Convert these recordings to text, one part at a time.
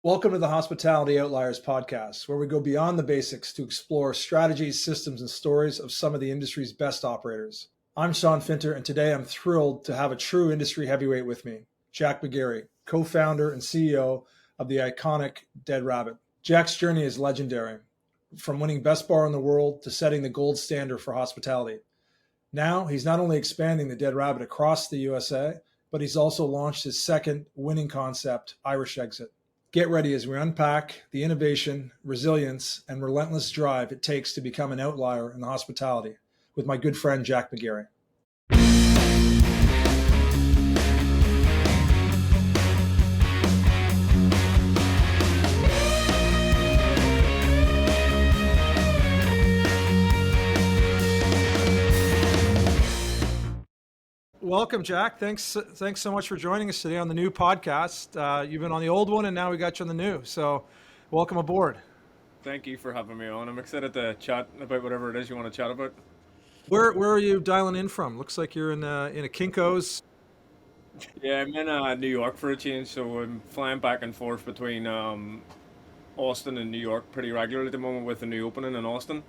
Welcome to the Hospitality Outliers podcast, where we go beyond the basics to explore strategies, systems, and stories of some of the industry's best operators. I'm Sean Finter, and today I'm thrilled to have a true industry heavyweight with me, Jack McGarry, co-founder and CEO of the iconic Dead Rabbit. Jack's journey is legendary, from winning Best Bar in the World to setting the gold standard for hospitality. Now, he's not only expanding the Dead Rabbit across the USA, but he's also launched his second winning concept, Irish Exit. Get ready as we unpack the innovation, resilience, and relentless drive it takes to become an outlier in the hospitality with my good friend, Jack McGarry. Welcome, Jack. Thanks so much for joining us today on the new podcast. You've been on the old one, and now we got you on the new. So, welcome aboard. Thank you for having me on. I'm excited to chat about whatever it is you want to chat about. Where are you dialing in from? Looks like you're in a Kinko's. Yeah, I'm in New York for a change, so I'm flying back and forth between Austin and New York pretty regularly at the moment with the new opening in Austin.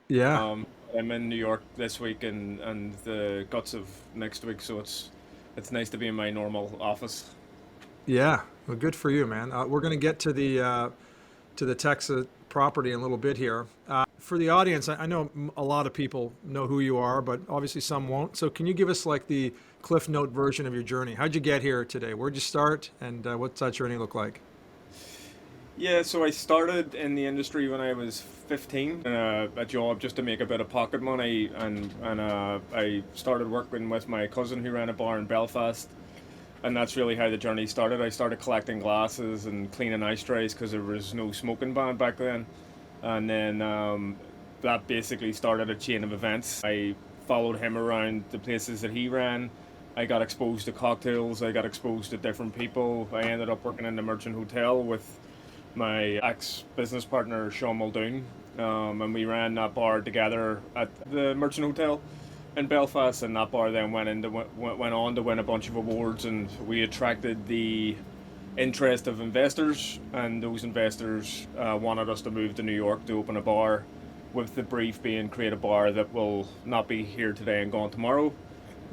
Yeah. I'm in New York this week and the guts of next week, so it's nice to be in my normal office. Yeah. Well, good for you, man. We're going to get to the Texas property in a little bit here. For the audience, I know a lot of people know who you are, but obviously some won't. So can you give us like the Cliff Note version of your journey? How'd you get here today? Where'd you start, and what's that journey look like? Yeah, so I started in the industry when I was 15, a job just to make a bit of pocket money, and I started working with my cousin who ran a bar in Belfast, and that's really how the journey started. I started collecting glasses and cleaning ice trays because there was no smoking ban back then, and then that basically started a chain of events. I followed him around the places that he ran. I got exposed to cocktails. I got exposed to different people. I ended up working in the Merchant Hotel with my ex-business partner Sean Muldoon, and we ran that bar together at the Merchant Hotel in Belfast, and that bar then went on to win a bunch of awards, and we attracted the interest of investors, and those investors wanted us to move to New York to open a bar, with the brief being create a bar that will not be here today and gone tomorrow.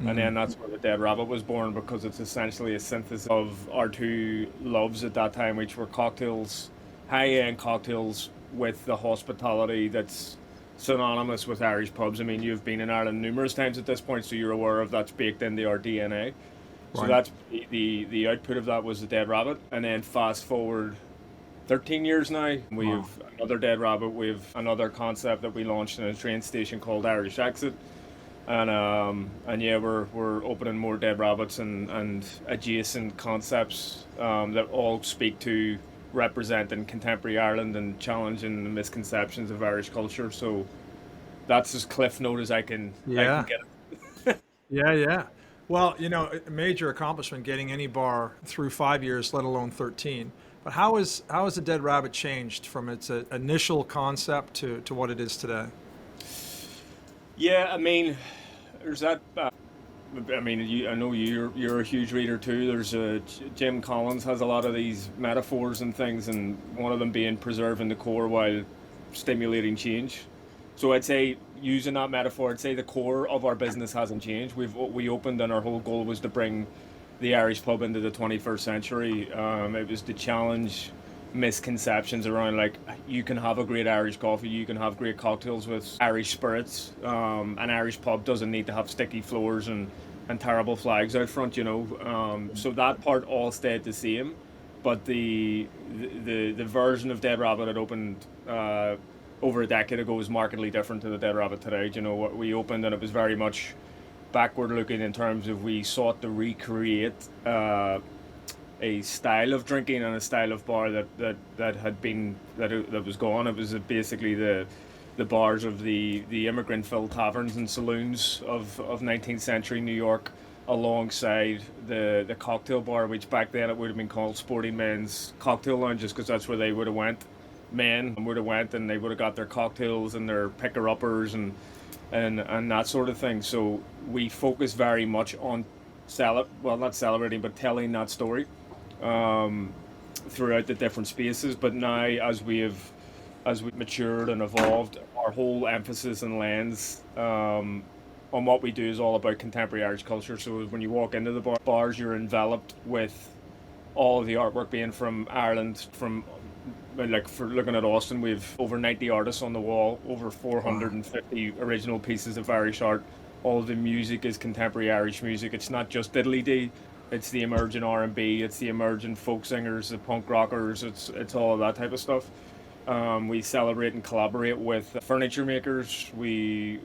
And then that's where the Dead Rabbit was born, because it's essentially a synthesis of our two loves at that time, which were cocktails, high-end cocktails, with the hospitality that's synonymous with Irish pubs. I mean, you've been in Ireland numerous times at this point, so you're aware of that's baked into our DNA. So Right. that's the output of that was the Dead Rabbit. And then fast forward 13 years now, we Wow. have another Dead Rabbit. We have another concept that we launched in a train station called Irish Exit. And yeah, we're opening more Dead Rabbits and adjacent concepts that all speak to representing contemporary Ireland and challenging the misconceptions of Irish culture. So that's as cliff note as I can Yeah. get. Yeah. Well, a major accomplishment getting any bar through 5 years, let alone 13. But how has the Dead Rabbit changed from its initial concept to what it is today? Yeah, I mean, there's that. I mean, I know you're a huge reader too. There's Jim Collins has a lot of these metaphors and things, and one of them being preserving the core while stimulating change. So I'd say, using that metaphor, I'd say the core of our business hasn't changed. We opened, and our whole goal was to bring the Irish pub into the 21st century. It was to challenge misconceptions around, like, you can have a great Irish coffee, you can have great cocktails with Irish spirits. An Irish pub doesn't need to have sticky floors and terrible flags out front, So that part all stayed the same, but the version of Dead Rabbit that opened over a decade ago is markedly different to the Dead Rabbit today. What we opened, and it was very much backward looking in terms of we sought to recreate a style of drinking and a style of bar that had been that was gone. It was basically the bars of the immigrant filled taverns and saloons of 19th century New York, alongside the cocktail bar, which back then it would have been called Sporting Men's Cocktail Lounges, because that's where they would have went. Men would have went, and they would have got their cocktails and their picker uppers and that sort of thing. So we focus very much on not celebrating, but telling that story. throughout the different spaces. But now, as we matured and evolved, our whole emphasis and lens on what we do is all about contemporary Irish culture. So when you walk into the bars, you're enveloped with all of the artwork being from Ireland. From like for looking at Austin, we've over 90 artists on the wall, over Wow. 450 original pieces of Irish art. All of the music is contemporary Irish music. It's not just diddly dee. It's the emerging R&B. It's the emerging folk singers, the punk rockers. It's all of that type of stuff. We celebrate and collaborate with furniture makers. We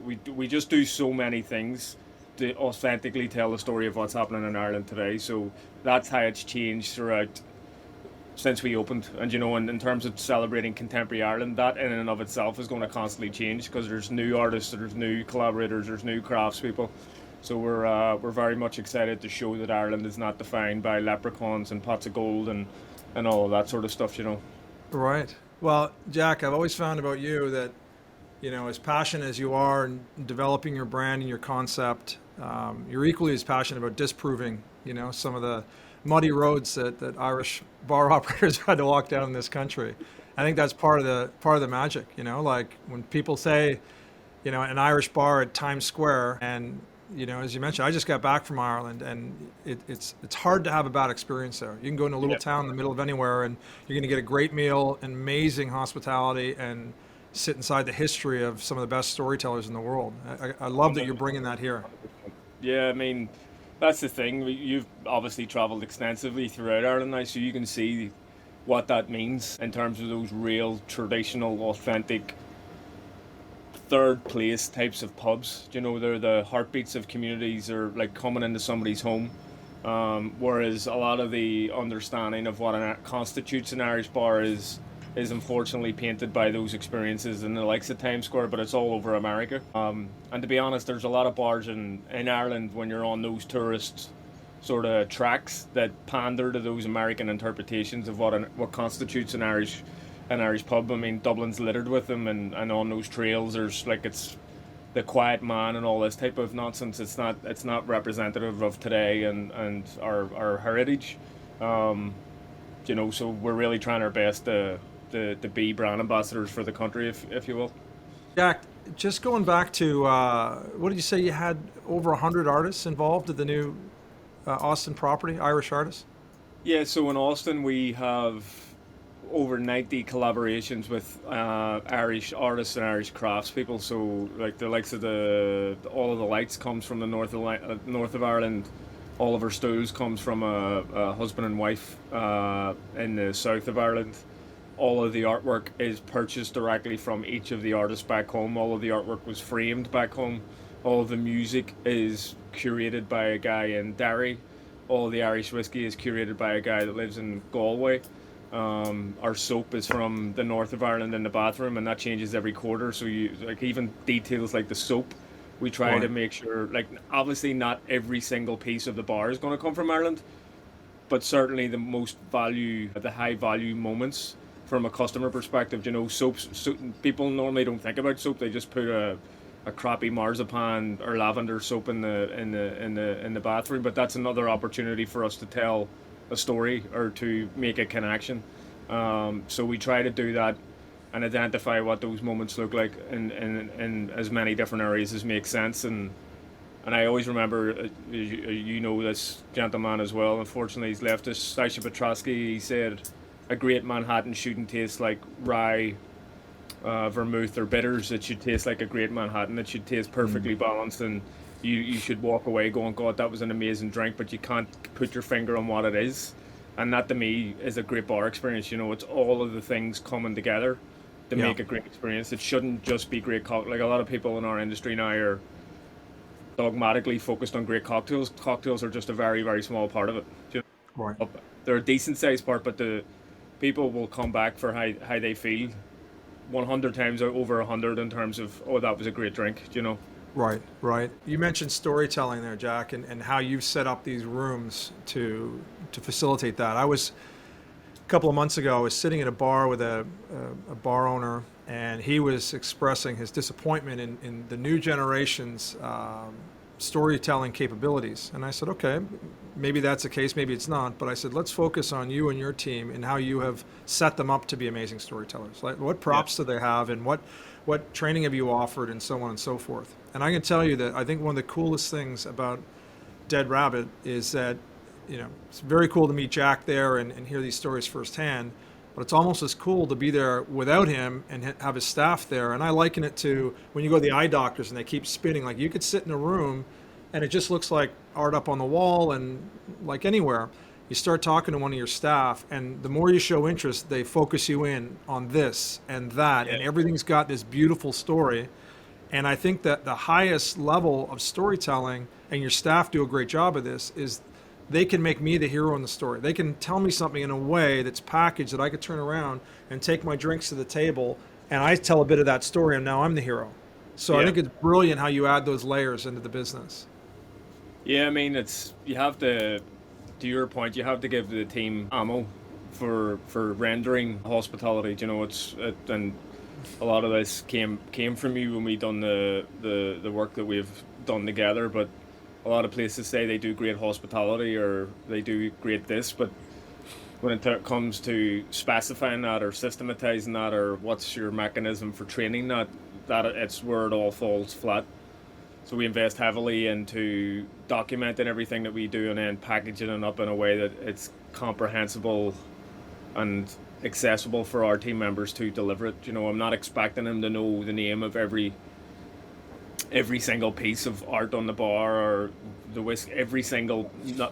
just do so many things to authentically tell the story of what's happening in Ireland today. So that's how it's changed throughout since we opened. And in terms of celebrating contemporary Ireland, that in and of itself is going to constantly change because there's new artists, there's new collaborators, there's new craftspeople. So we're very much excited to show that Ireland is not defined by leprechauns and pots of gold and all of that sort of stuff. Right. Well, Jack, I've always found about you that, as passionate as you are in developing your brand and your concept, you're equally as passionate about disproving, some of the muddy roads that Irish bar operators had to walk down in this country. I think that's part of the magic, like when people say, an Irish bar at Times Square, and as you mentioned, I just got back from Ireland, and it's hard to have a bad experience there. You can go in a little Yeah. town in the middle of anywhere, and you're going to get a great meal, and amazing hospitality, and sit inside the history of some of the best storytellers in the world. I love that you're bringing that here. Yeah, I mean, that's the thing. You've obviously traveled extensively throughout Ireland now, so you can see what that means in terms of those real traditional, authentic third place types of pubs. They're the heartbeats of communities, or like coming into somebody's home. Whereas a lot of the understanding of what constitutes an Irish bar is unfortunately painted by those experiences in the likes of Times Square, but it's all over America. And to be honest, there's a lot of bars in Ireland when you're on those tourist sort of tracks that pander to those American interpretations of what constitutes an Irish pub. I mean, Dublin's littered with them, and on those trails, there's like it's the quiet man and all this type of nonsense. It's not representative of today and our heritage. Um, so we're really trying our best to be brand ambassadors for the country, if you will. Jack, just going back to what did you say? You had over 100 artists involved at the new Austin property, Irish artists. Yeah, so in Austin we have over 90 collaborations with Irish artists and Irish craftspeople. So like the likes of the all of the lights comes from the north of Ireland. All of our stools comes from a husband and wife in the south of Ireland. All of the artwork is purchased directly from each of the artists back home. All of the artwork was framed back home. All of the music is curated by a guy in Derry. All of the Irish whiskey is curated by a guy that lives in Galway. Our soap is from the north of Ireland in the bathroom, and that changes every quarter. So you like even details like the soap, we try to Right. make sure. Like obviously, not every single piece of the bar is going to come from Ireland, but certainly the high value moments from a customer perspective. People normally don't think about soap. They just put a crappy marzipan or lavender soap in the bathroom. But that's another opportunity for us to tell a story or to make a connection. So we try to do that and identify what those moments look like in as many different areas as makes sense. And I always remember, you know this gentleman as well. Unfortunately, he's left us. Sasha Petrosky. He said, "A great Manhattan shouldn't taste like rye, vermouth, or bitters. It should taste like a great Manhattan. It should taste perfectly Mm. balanced, and you should walk away going, God, that was an amazing drink, but you can't put your finger on what it is." And that to me is a great bar experience. It's all of the things coming together to Yeah. make a great experience. It shouldn't just be great cocktail. Like a lot of people in our industry now are dogmatically focused on great cocktails. Cocktails are just a very, very small part of it. Right. They're a decent sized part, but the people will come back for how they feel 100 times or over 100 in terms of, oh, that was a great drink. Right. Right. You mentioned storytelling there, Jack, and how you've set up these rooms to facilitate that. I was a couple of months ago. I was sitting at a bar with a bar owner, and he was expressing his disappointment in the new generation's storytelling capabilities. And I said, okay, maybe that's the case, maybe it's not. But I said, let's focus on you and your team and how you have set them up to be amazing storytellers. Like, what props do they have, and what training have you offered, and so on and so forth. And I can tell you that I think one of the coolest things about Dead Rabbit is that, it's very cool to meet Jack there and hear these stories firsthand. But it's almost as cool to be there without him and have his staff there. And I liken it to when you go to the eye doctors and they keep spinning. Like, you could sit in a room and it just looks like art up on the wall, and like anywhere. You start talking to one of your staff, and the more you show interest, they focus you in on this and that, and everything's got this beautiful story. And I think that the highest level of storytelling, and your staff do a great job of this, is they can make me the hero in the story. They can tell me something in a way that's packaged that I could turn around and take my drinks to the table, and I tell a bit of that story, and now I'm the hero. So I think it's brilliant how you add those layers into the business. Yeah, I mean, you have to your point, you have to give the team ammo for rendering hospitality. And a lot of this came from you when we done the work that we've done together. But a lot of places say they do great hospitality or they do great this, but when it comes to specifying that or systematizing that or what's your mechanism for training that it's where it all falls flat. So we invest heavily into documenting everything that we do and then packaging it up in a way that it's comprehensible and accessible for our team members to deliver it. I'm not expecting them to know the name of every single piece of art on the bar or every single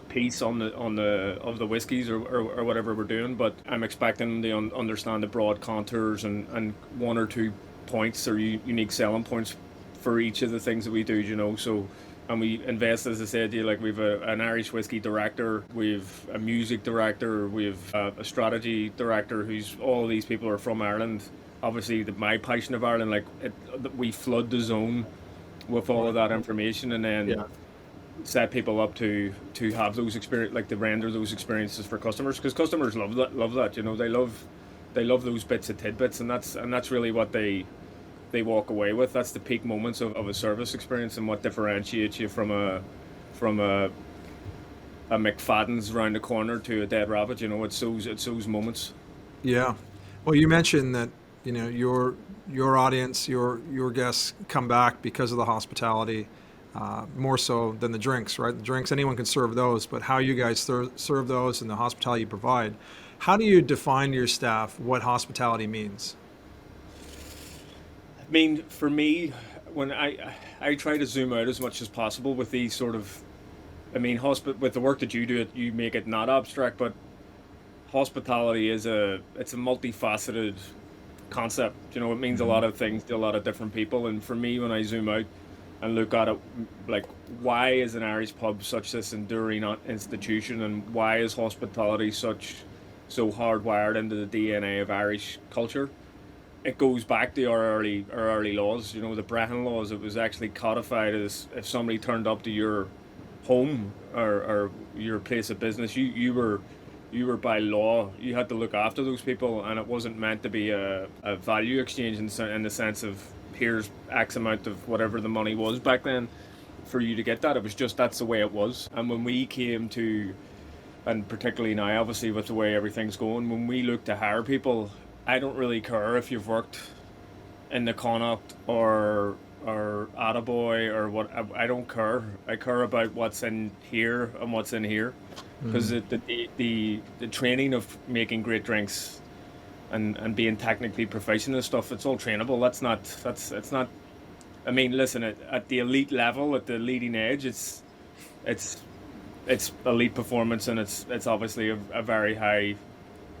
piece of the whiskeys or whatever we're doing, but I'm expecting them to understand the broad contours and one or two points or unique selling points for each of the things that we do, so, and we invest, as I said to you, like we've an Irish whiskey director, we've a music director, we've a strategy director, all these people are from Ireland. Obviously, my passion of Ireland, we flood the zone with all of that information, and then set people up to have those experience, to render those experiences for customers, because customers love that. They love those bits of tidbits, and that's really what they walk away with. That's the peak moments of a service experience, and what differentiates you from a McFadden's round the corner to a Dead Rabbit. It's those moments. Yeah. Well, you mentioned that your audience, your guests come back because of the hospitality, more so than the drinks, right? The drinks, anyone can serve those, but how you guys serve those and the hospitality you provide. How do you define to your staff what hospitality means? I mean, for me, when I try to zoom out as much as possible with these sort of, with the work that you do, you make it not abstract, but hospitality it's a multifaceted concept. It means a lot of things to a lot of different people. And for me, when I zoom out and look at it, like, why is an Irish pub such this enduring institution, and why is hospitality so hardwired into the DNA of Irish culture? It goes back to our early laws. The Brehon laws. It was actually codified as if somebody turned up to your home or your place of business, you were by law, you had to look after those people, and it wasn't meant to be a value exchange in the sense of here's X amount of whatever the money was back then for you to get that. It was just that's the way it was. And when we came to, and particularly now, obviously with the way everything's going, when we look to hire people, I don't really care if you've worked in the Connaught or Attaboy or what. I don't care. I care about what's in here and what's in here, because the training of making great drinks and being technically proficient and stuff, it's all trainable. It's not. I mean, listen, at the elite level, at the leading edge, it's elite performance, and it's obviously a very high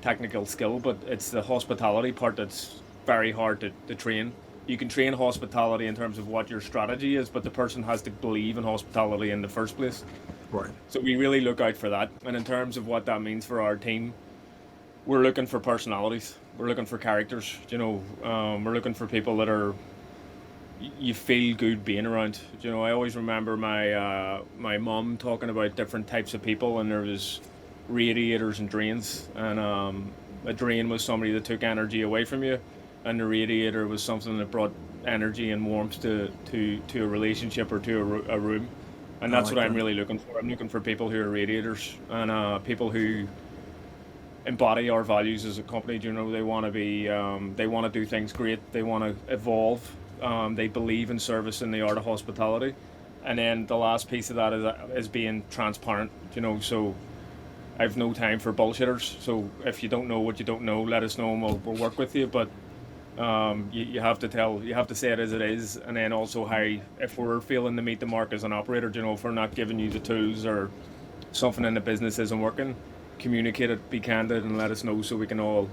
technical skill, but it's the hospitality part that's very hard to train. You can train hospitality in terms of what your strategy is, but the person has to believe in hospitality in the first place. Right. So we really look out for that. And in terms of what that means for our team, we're looking for personalities. We're looking for characters. We're looking for people that you feel good being around. I always remember my mum talking about different types of people, and there was radiators and drains, and a drain was somebody that took energy away from you, and the radiator was something that brought energy and warmth to a relationship or to a room. And I that's like what I'm that. really looking for. I'm looking for people who are radiators and people who embody our values as a company. You know, they want to do things great. They want to evolve. They believe in service and the art of hospitality. And then the last piece of that is being transparent. You know, so I've no time for bullshitters. So if you don't know what you don't know, let us know and we'll work with you. But you have to you have to say it as it is, and then also how if we're failing to meet the mark as an operator, you know, if we're not giving you the tools or something in the business isn't working, communicate it, be candid, and let us know so we can all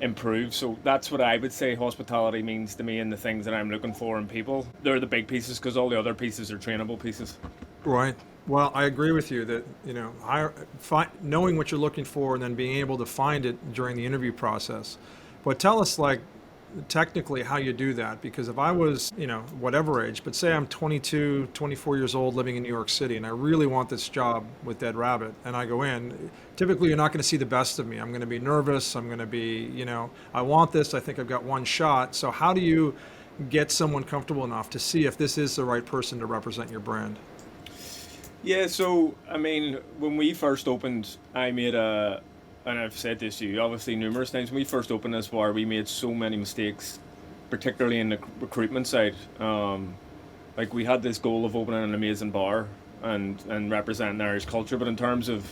improve. So that's what I would say hospitality means to me, and the things that I'm looking for in people. They're the big pieces because all the other pieces are trainable pieces. Right. Well, I agree with you that, knowing what you're looking for and then being able to find it during the interview process. But tell us, like, technically how you do that. Because if I was, whatever age, but say I'm 22, 24 years old living in New York City and I really want this job with Dead Rabbit and I go in, typically you're not going to see the best of me. I'm going to be nervous. I'm going to be, I want this. I think I've got one shot. So how do you get someone comfortable enough to see if this is the right person to represent your brand? Yeah, so I mean, when we first opened, and I've said this to you obviously numerous times. When we first opened this bar, we made so many mistakes, particularly in the recruitment side. Like we had this goal of opening an amazing bar and representing Irish culture, but in terms of,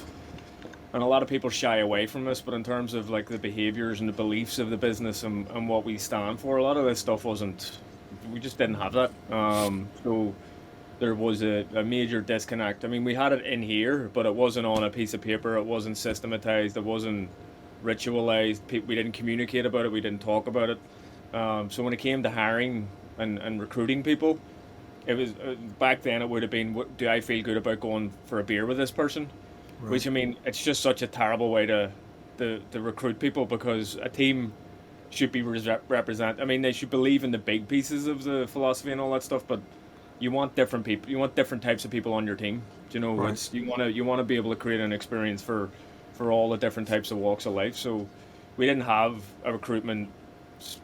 and a lot of people shy away from this, but in terms of like the behaviors and the beliefs of the business and what we stand for, a lot of this stuff wasn't. We just didn't have that. So there was a major disconnect. I mean, we had it in here, but it wasn't on a piece of paper. It wasn't systematized. It wasn't ritualized. We didn't communicate about it. We didn't talk about it. So when it came to hiring and recruiting people, it was back then. It would have been, do I feel good about going for a beer with this person? Right. Which I mean, it's just such a terrible way to recruit people because a team should be represent. I mean, they should believe in the big pieces of the philosophy and all that stuff, but you want different people. You want different types of people on your team. You know, Right. it's you want to be able to create an experience for all the different types of walks of life. So we didn't have a recruitment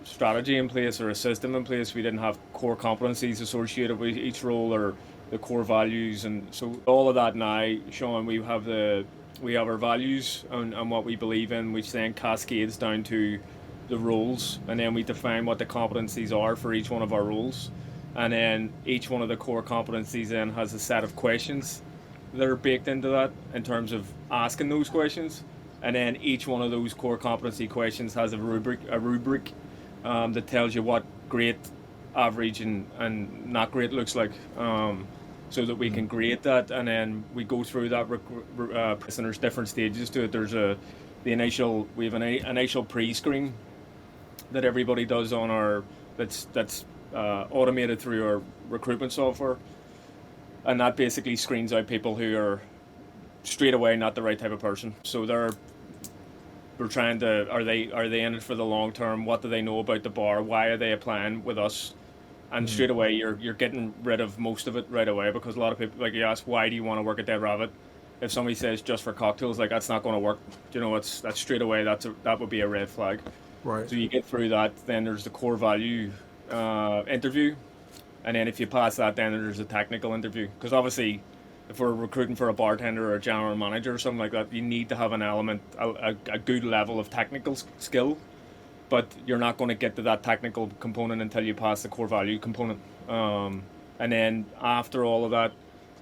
strategy in place or a system in place. We didn't have core competencies associated with each role or the core values, and so all of that now, Sean, we have our values and what we believe in, which then cascades down to the roles, and then we define what the competencies are for each one of our roles, and then each one of the core competencies then has a set of questions that are baked into that in terms of asking those questions, and then each one of those core competency questions has a rubric that tells you what great, average, and not great looks like. So that we can grade that, and then we go through that. And there's different stages to it. We have an initial pre-screen that everybody does on our that's automated through our recruitment software, and that basically screens out people who are straight away not the right type of person. So we're trying to, are they in it for the long term? What do they know about the bar? Why are they applying with us? And Mm. straight away you're getting rid of most of it right away, because a lot of people, like, you ask why do you want to work at Dead Rabbit, if somebody says just for cocktails, like, that's not going to work. You know, that's straight away, that would be a red flag. Right. So you get through that, then there's the core value interview, and then if you pass that, then there's a technical interview, because obviously if we're recruiting for a bartender or a general manager or something like that, you need to have an element, a good level of technical skill, but you're not going to get to that technical component until you pass the core value component. And then after all of that,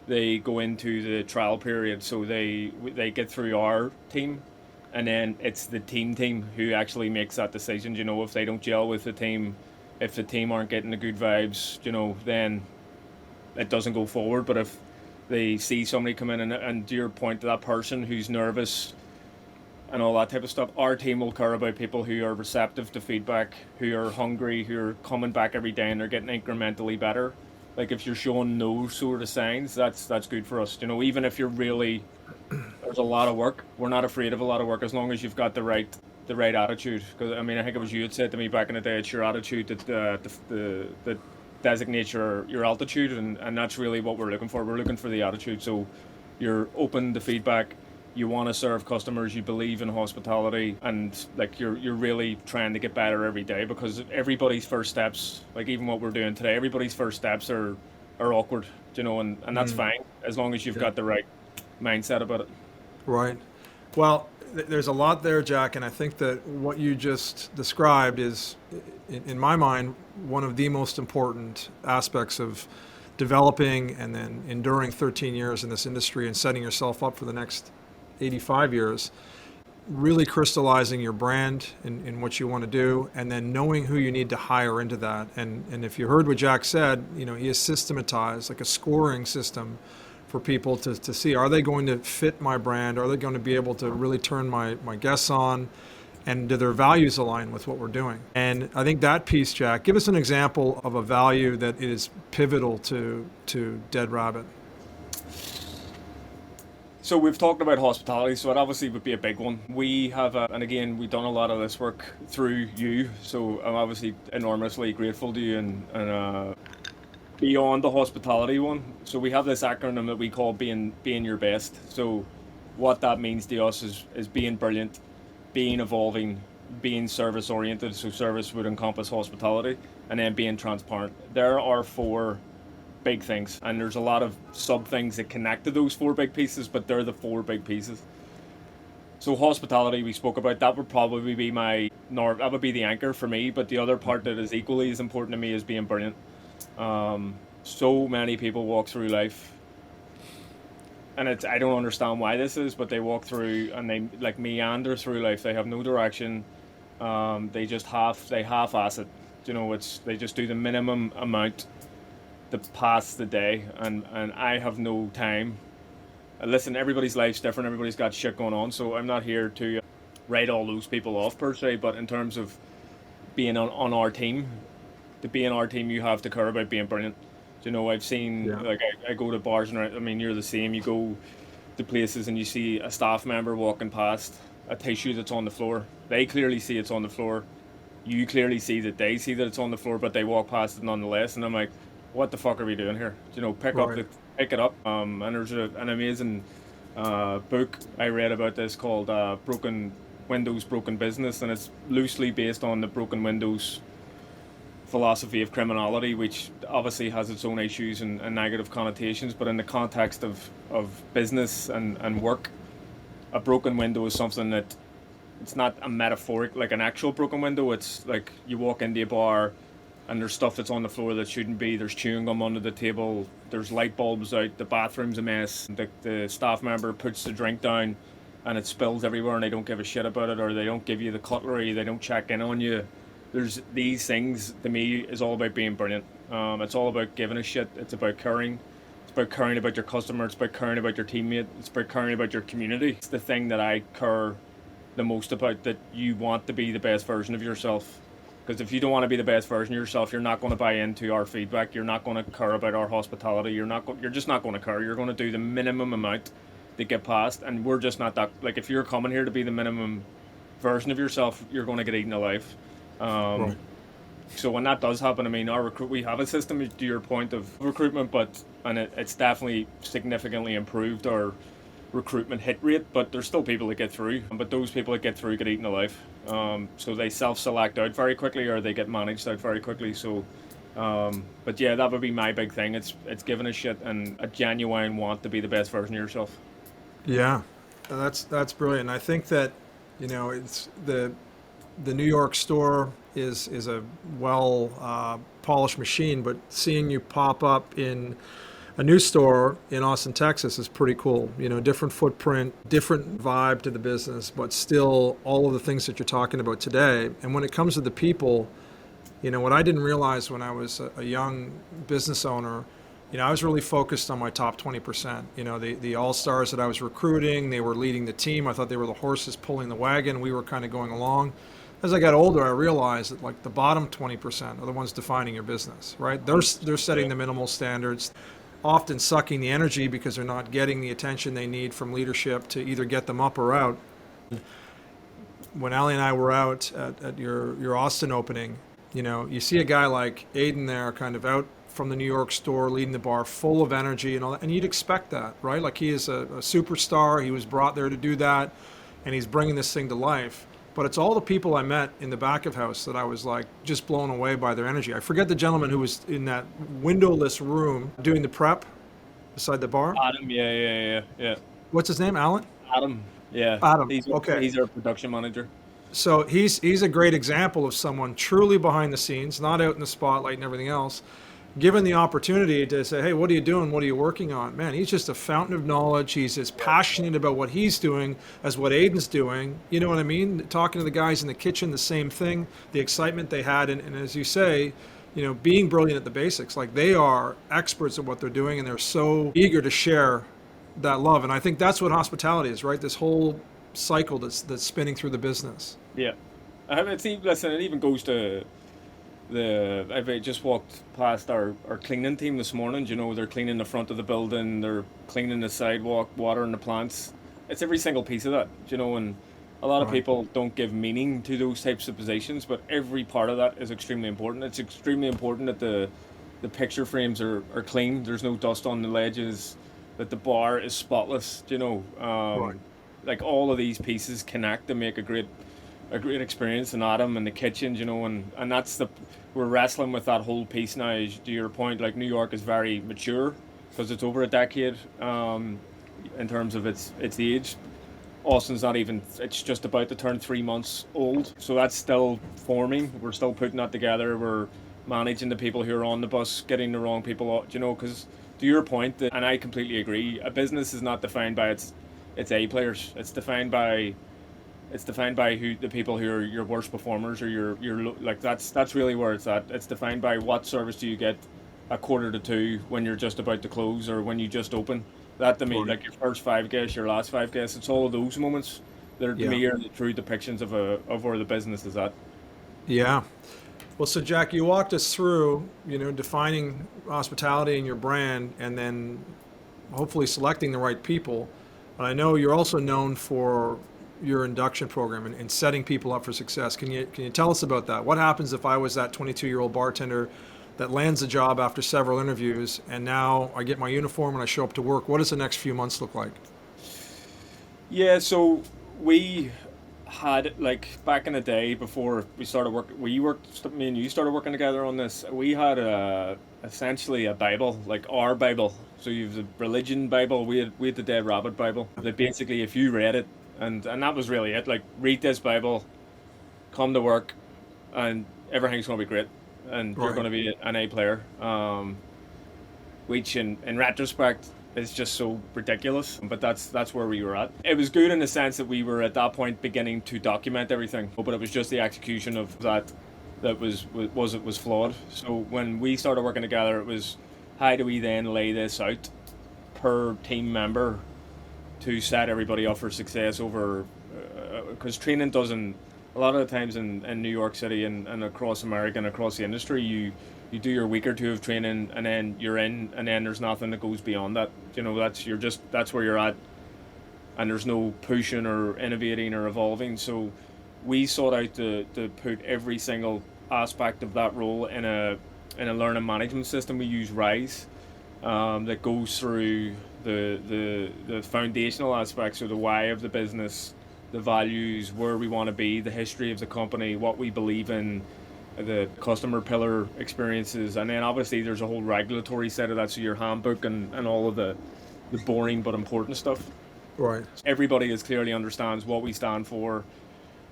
they go into the trial period. So they get through our team, and then it's the team who actually makes that decision. You know, if they don't gel with the team, if the team aren't getting the good vibes, you know, then it doesn't go forward. But if they see somebody come in and to your point, to that person who's nervous and all that type of stuff, our team will care about people who are receptive to feedback, who are hungry, who are coming back every day and they're getting incrementally better. Like, if you're showing no sort of signs, that's good for us. You know, even if you're really, there's a lot of work, we're not afraid of a lot of work as long as you've got the right attitude. Because I mean, I think it was you had said to me back in the day, it's your attitude that designates your altitude, and that's really what we're looking for. We're looking for the attitude. So you're open to feedback, you want to serve customers, you believe in hospitality, and like you're really trying to get better every day, because everybody's first steps, like even what we're doing today, everybody's first steps are awkward. and that's fine as long as you've Yeah. got the right mindset about it. Right. Well, there's a lot there, Jack, and I think that what you just described is, in my mind, one of the most important aspects of developing and then enduring 13 years in this industry and setting yourself up for the next 85 years. Really crystallizing your brand in what you want to do, and then knowing who you need to hire into that. And if you heard what Jack said, he has systematized like a scoring system for people to see, are they going to fit my brand? Are they going to be able to really turn my guests on? And do their values align with what we're doing? And I think that piece, Jack, give us an example of a value that is pivotal to Dead Rabbit. So we've talked about hospitality, so it obviously would be a big one. We have, and again, we've done a lot of this work through you, so I'm obviously enormously grateful to you. And beyond the hospitality one, so we have this acronym that we call being your best. So what that means to us is being brilliant, being evolving, being service oriented. So service would encompass hospitality, and then being transparent. There are 4 big things, and there's a lot of sub things that connect to those 4 big pieces, but they're the 4 big pieces. So hospitality, we spoke about, that would probably be that would be the anchor for me, but the other part that is equally as important to me is being brilliant. So many people walk through life, and I don't understand why this is, but they walk through and they like meander through life. They have no direction. They half-ass it. They just do the minimum amount to pass the day, and I have no time. Listen, everybody's life's different. Everybody's got shit going on, so I'm not here to write all those people off per se. But in terms of being on our team, to be in our team, you have to care about being brilliant. I've seen like I go to bars, and I mean, you're the same. You go to places and you see a staff member walking past a tissue that's on the floor. They clearly see it's on the floor. You clearly see that they see that it's on the floor, but they walk past it nonetheless. And I'm like, what the fuck are we doing here? Pick it up. And there's an amazing book I read about this called Broken Windows, Broken Business, and it's loosely based on the broken windows philosophy of criminality, which obviously has its own issues and negative connotations, but in the context of business and work, a broken window is something that it's not a metaphoric, like an actual broken window. It's like you walk into a bar and there's stuff that's on the floor that shouldn't be. There's chewing gum under the table. There's light bulbs out. The bathroom's a mess. The staff member puts the drink down and it spills everywhere and they don't give a shit about it, or they don't give you the cutlery. They don't check in on you. There's these things, to me, is all about being brilliant. It's all about giving a shit. It's about caring. It's about caring about your customer. It's about caring about your teammate. It's about caring about your community. It's the thing that I care the most about, that you want to be the best version of yourself. Because if you don't want to be the best version of yourself, you're not going to buy into our feedback. You're not going to care about our hospitality. You're just not going to care. You're going to do the minimum amount to get past. And we're just not that. Like, if you're coming here to be the minimum version of yourself, you're going to get eaten alive. Right. So when that does happen, I mean, we have a system, to your point, of recruitment, and it's definitely significantly improved our recruitment hit rate, but there's still people that get through, but those people that get through get eaten alive. So they self-select out very quickly, or they get managed out very quickly. So, but yeah, that would be my big thing. It's giving a shit and a genuine want to be the best version of yourself. Yeah, that's brilliant. I think that, it's the New York store is a well polished machine, but seeing you pop up in a new store in Austin, Texas is pretty cool. Different footprint, different vibe to the business, but still all of the things that you're talking about today. And when it comes to the people, what I didn't realize when I was a young business owner, I was really focused on my top 20%. The all-stars that I was recruiting, they were leading the team. I thought they were the horses pulling the wagon. We were kind of going along. As I got older, I realized that like the bottom 20% are the ones defining your business, right? They're setting the minimal standards, often sucking the energy because they're not getting the attention they need from leadership to either get them up or out. When Ali and I were out at your Austin opening, you see a guy like Aiden there kind of out from the New York store, leading the bar, full of energy and all that. And you'd expect that, right? Like he is a superstar. He was brought there to do that, and he's bringing this thing to life. But it's all the people I met in the back of house that I was like just blown away by their energy. I forget the gentleman who was in that windowless room doing the prep beside the bar. Adam, yeah. What's his name? Alan? Adam, yeah. Adam. He's Okay. he's our production manager. So he's a great example of someone truly behind the scenes, not out in the spotlight and everything else. Given the opportunity to say, hey, what are you doing? What are you working on? Man, he's just a fountain of knowledge. He's as passionate about what he's doing as what Aiden's doing. You know what I mean? Talking to the guys in the kitchen, the same thing, the excitement they had. And as you say, being brilliant at the basics, like they are experts at what they're doing and they're so eager to share that love. And I think that's what hospitality is, right? This whole cycle that's spinning through the business. Yeah. Listen, it even goes to I just walked past our cleaning team this morning. They're cleaning the front of the building, they're cleaning the sidewalk, watering the plants. It's every single piece of that, and a lot of Right. people don't give meaning to those types of positions, but every part of that is extremely important. It's extremely important that the picture frames are clean, there's no dust on the ledges, that the bar is spotless, Right. like all of these pieces connect to make a great experience in Adam and the kitchen, and that's we're wrestling with that whole piece now. To your point, like New York is very mature because it's over a decade in terms of its age. Austin's not even; it's just about to turn 3 months old, so that's still forming. We're still putting that together. We're managing the people who are on the bus, getting the wrong people out, because to your point, and I completely agree, a business is not defined by its A players. It's defined by who the people who are your worst performers or like that's really where it's at. It's defined by what service do you get a quarter to two when you're just about to close or when you just open. That to me, Right. like your first five guests, your last five guests, it's all of those moments that are to Yeah. me are the true depictions of where the business is at. Yeah. Well, so Jack, you walked us through, defining hospitality and your brand, and then hopefully selecting the right people. But I know you're also known for your induction program and setting people up for success. Can you tell us about that? What happens if I was that 22-year-old bartender that lands a job after several interviews, and now I get my uniform and I show up to work? What does the next few months look like? Yeah, so we had like back in the day before we started work, me and you started working together on this. We had essentially a Bible, like our Bible. So you've the religion Bible. We had the Dead Rabbit Bible. That basically, if you read it, and that was really it. Like read this Bible, come to work, and everything's gonna be great, and you're Right. gonna be an A player. Which in retrospect is just so ridiculous. But that's where we were at. It was good in the sense that we were at that point beginning to document everything, but it was just the execution of that was flawed. So when we started working together, it was how do we then lay this out per team member to set everybody up for success over because training doesn't a lot of the times in New York City and across America and across the industry you do your week or two of training and then you're in and then there's nothing that goes beyond that. That's where you're at and there's no pushing or innovating or evolving. So we sought out to put every single aspect of that role in a learning management system. We use Rise that goes through the foundational aspects of the why of the business, the values, where we want to be, the history of the company, what we believe in, the customer pillar experiences, and then obviously there's a whole regulatory side of that, so your handbook and all of the boring but important stuff. Right. Everybody is clearly understands what we stand for,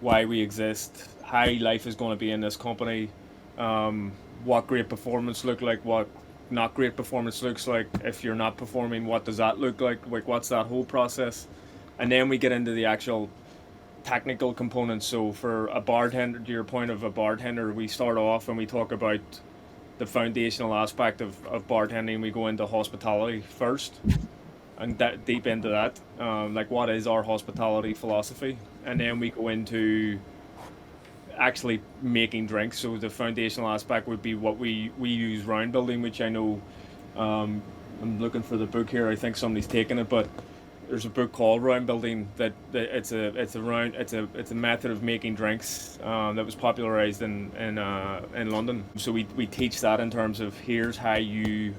why we exist, how life is going to be in this company, what great performance look like, what not great performance looks like. If you're not performing, what does that look like? Like what's that whole process? And then we get into the actual technical components. So for a bartender, to your point of a bartender, we start off and we talk about the foundational aspect of bartending. We go into hospitality first and that deep into that, like what is our hospitality philosophy, and then we go into actually making drinks. So the foundational aspect would be what we use round building, which I know I'm looking for the book here. I think somebody's taken it, but there's a book called Round Building that it's a method of making drinks that was popularized in London. So we teach that in terms of here's how you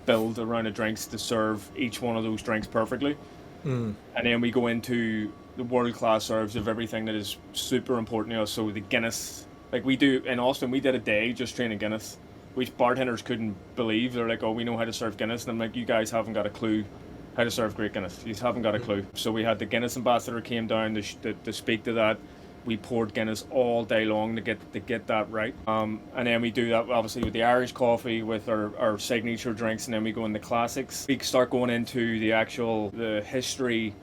build a round of drinks to serve each one of those drinks perfectly. Mm. And then we go into the world class serves of everything that is super important to us. So the Guinness, like we do in Austin, we did a day just training Guinness. which bartenders couldn't believe. They're like, "Oh, we know how to serve Guinness," and I'm like, "You guys haven't got a clue how to serve great Guinness. You haven't got a clue." So we had the Guinness ambassador came down to speak to that. We poured Guinness all day long to get that right. And then we do that obviously with the Irish coffee, with our signature drinks, and then we go into classics. We start going into the history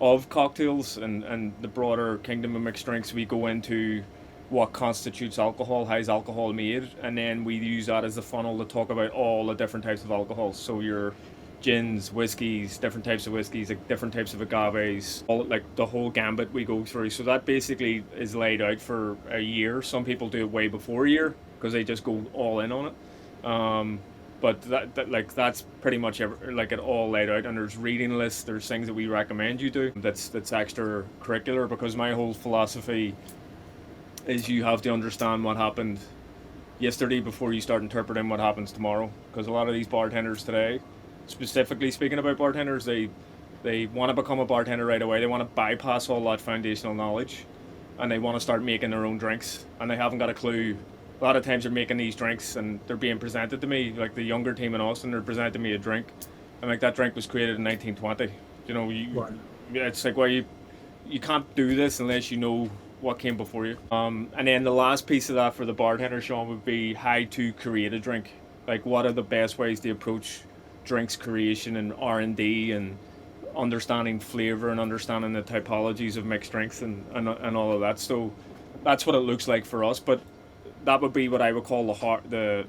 of cocktails and the broader kingdom of mixed drinks. We go into what constitutes alcohol, how is alcohol made, and then we use that as the funnel to talk about all the different types of alcohols. So your gins, whiskies, different types of whiskies, like different types of agaves, all like the whole gambit we go through. So that basically is laid out for a year. Some people do it way before a year because they just go all in on it. But that's pretty much it all laid out. And there's reading lists. There's things that we recommend you do. That's extracurricular, because my whole philosophy is you have to understand what happened yesterday before you start interpreting what happens tomorrow. Because a lot of these bartenders today, specifically speaking about bartenders, they want to become a bartender right away. They want to bypass all that foundational knowledge, and they want to start making their own drinks, and they haven't got a clue. A lot of times they're making these drinks and they're being presented to me, like the younger team in Austin, they're presenting me a drink, and like that drink was created in 1920. Right. It's like, well, you can't do this unless you know what came before you. And then the last piece of that for the bartender, Sean, would be how to create a drink. Like, what are the best ways to approach drinks creation and R&D and understanding flavor and understanding the typologies of mixed drinks and all of that. So that's what it looks like for us. But that would be what I would call the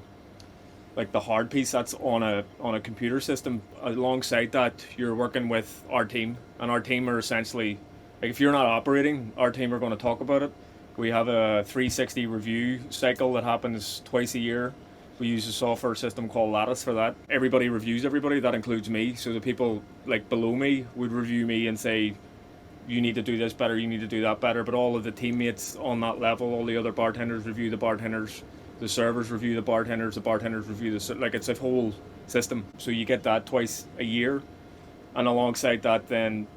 hard piece. That's on a computer system. Alongside that, you're working with our team, and our team are essentially, like, if you're not operating, our team are going to talk about it. We have a 360 review cycle that happens twice a year. We use a software system called Lattice for that. Everybody reviews everybody. That includes me. So the people like below me would review me and say, you need to do this better, you need to do that better. But all of the teammates on that level, all the other bartenders review the bartenders, the servers review the bartenders review it's a whole system. So you get that twice a year. And alongside that, then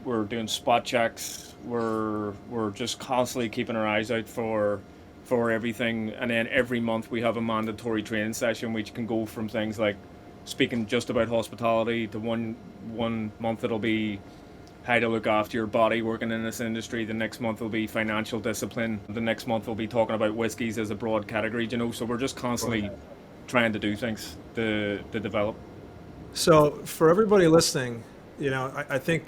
we're doing spot checks. We're just constantly keeping our eyes out for everything. And then every month we have a mandatory training session, which can go from things like speaking just about hospitality to one month it'll be how to look after your body working in this industry. The next month will be financial discipline. The next month we'll be talking about whiskies as a broad category, so we're just constantly trying to do things to develop. So for everybody listening, I think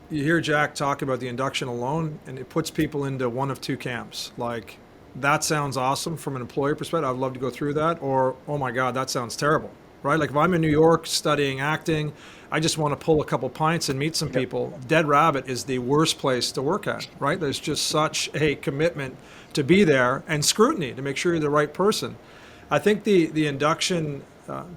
you hear Jack talk about the induction alone, and it puts people into one of two camps. Like, that sounds awesome from an employer perspective, I'd love to go through that, or, oh my God, that sounds terrible, right? Like, if I'm in New York studying acting, I just want to pull a couple pints and meet some people. Dead Rabbit is the worst place to work at, right? There's just such a commitment to be there and scrutiny to make sure you're the right person. I think the induction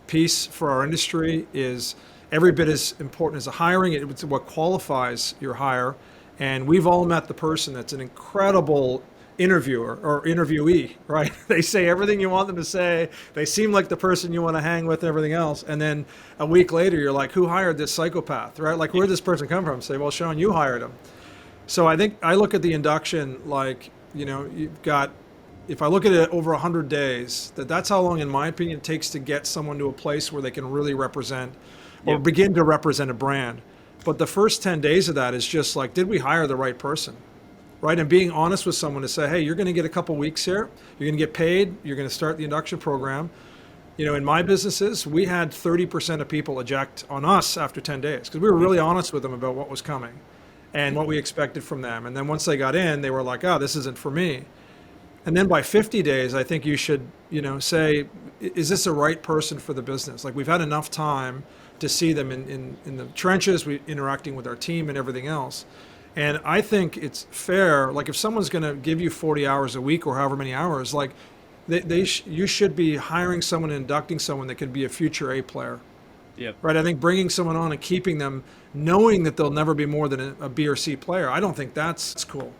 piece for our industry is every bit as important as the hiring. It's what qualifies your hire. And we've all met the person that's an incredible interviewer or interviewee, right? They say everything you want them to say. They seem like the person you want to hang with and everything else. And then a week later, you're like, who hired this psychopath, right? Like, where did this person come from? Say, well, Sean, you hired him. So I think I look at the induction like, you've got, if I look at it over 100 days, that's how long, in my opinion, it takes to get someone to a place where they can really represent or begin to represent a brand. But the first 10 days of that is just like, did we hire the right person? Right? And being honest with someone to say, hey, you're going to get a couple weeks here. You're going to get paid. You're going to start the induction program. In my businesses, we had 30% of people eject on us after 10 days because we were really honest with them about what was coming and what we expected from them. And then once they got in, they were like, oh, this isn't for me. And then by 50 days, I think you should, say, is this the right person for the business? Like, we've had enough time to see them in the trenches, interacting with our team and everything else. And I think it's fair, like, if someone's going to give you 40 hours a week or however many hours, like, you should be hiring someone and inducting someone that could be a future A player. Yep. Right? I think bringing someone on and keeping them, knowing that they'll never be more than a B or C player, I don't think that's cool.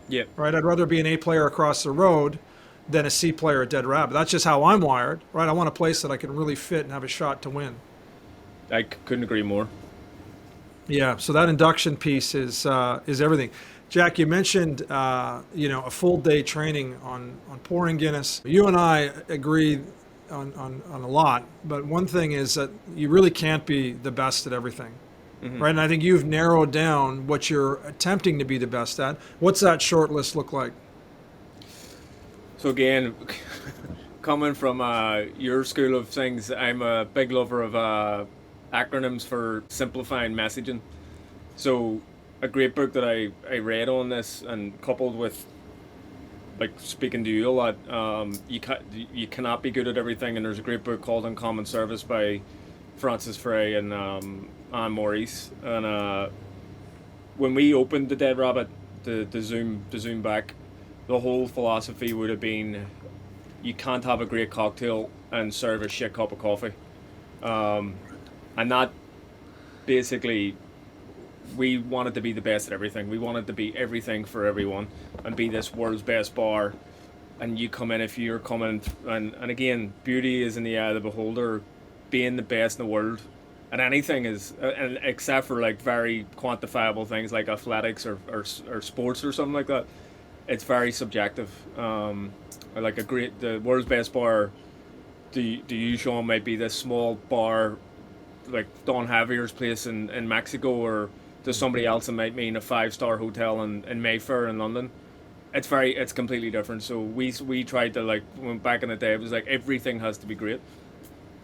Yep. Right? I'd rather be an A player across the road than a C player at Dead Rabbit. That's just how I'm wired, right? I want a place that I can really fit and have a shot to win. I couldn't agree more. Yeah, so that induction piece is everything. Jack, you mentioned a full day training on pouring Guinness. You and I agree on a lot, but one thing is that you really can't be the best at everything, right? And I think you've narrowed down what you're attempting to be the best at. What's that short list look like? So again, coming from your school of things, I'm a big lover of acronyms for simplifying messaging. So a great book that I read on this, and coupled with like speaking to you a lot, you cannot be good at everything. And there's a great book called Uncommon Service by Francis Frey and Anne Maurice. And when we opened the Dead Rabbit, the zoom back, the whole philosophy would have been you can't have a great cocktail and serve a shit cup of coffee. And that basically, we wanted to be the best at everything. We wanted to be everything for everyone and be this world's best bar. And you come in, if you're coming, and again, beauty is in the eye of the beholder. Being the best in the world and anything is, and except for like very quantifiable things like athletics or sports or something like that, it's very subjective. Like the world's best bar, do you, Sean, might be this small bar like Don Javier's place in Mexico, or to somebody else it might mean a 5-star hotel in Mayfair in London. It's completely different. So we tried to, like, when back in the day, it was like everything has to be great.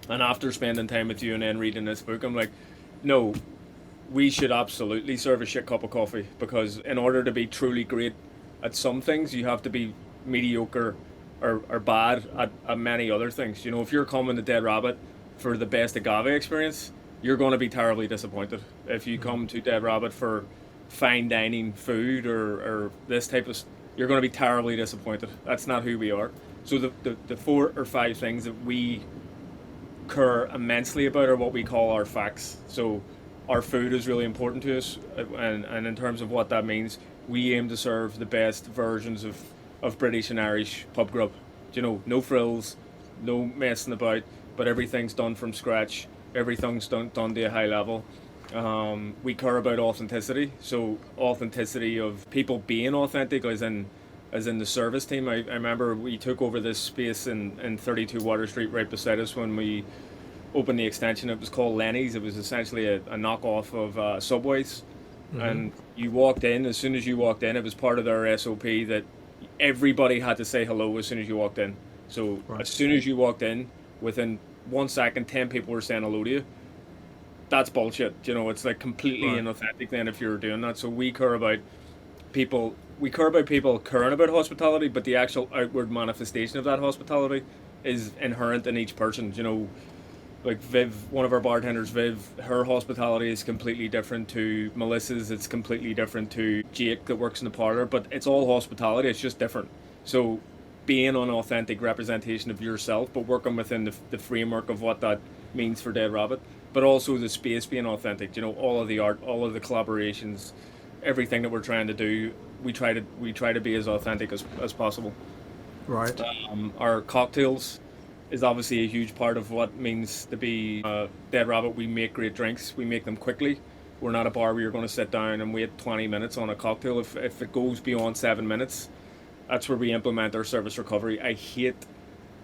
And after spending time with you and then reading this book, I'm like, no, we should absolutely serve a shit cup of coffee, because in order to be truly great at some things, you have to be mediocre or bad at many other things. You know, if you're coming to Dead Rabbit for the best agave experience, you're going to be terribly disappointed. If you come to Dead Rabbit for fine dining food or this type of, you're going to be terribly disappointed. That's not who we are. So the 4 or 5 things that we care immensely about are what we call our facts. So our food is really important to us, and in terms of what that means, we aim to serve the best versions of British and Irish pub grub. You know, no frills, no messing about, but everything's done from scratch. Everything's done to a high level. We care about authenticity. So authenticity of people being authentic, as in the service team. I remember we took over this space in 32 Water Street right beside us when we opened the extension. It was called Lenny's. It was essentially a knockoff of Subway's. And you walked in, as soon as you walked in, it was part of their SOP that everybody had to say hello as soon as you walked in. So as soon as you walked in, within 1 second, 10 people were saying hello to you. That's bullshit. You know, it's like completely inauthentic then if you're doing that. So we care about people. We care about people caring about hospitality, but the actual outward manifestation of that hospitality is inherent in each person. You know, like Viv, one of our bartenders, Viv, her hospitality is completely different to Melissa's. It's completely different to Jake that works in the parlor, but it's all hospitality. It's just different. So being an authentic representation of yourself, but working within the framework of what that means for Dead Rabbit, but also the space being authentic. You know, all of the art, all of the collaborations, everything that we're trying to do, we try to be as authentic as possible. Right. Our cocktails is obviously a huge part of what means to be Dead Rabbit. We make great drinks. We make them quickly. We're not a bar where you're going to sit down and wait 20 minutes on a cocktail. If it goes beyond 7 minutes, that's where we implement our service recovery. I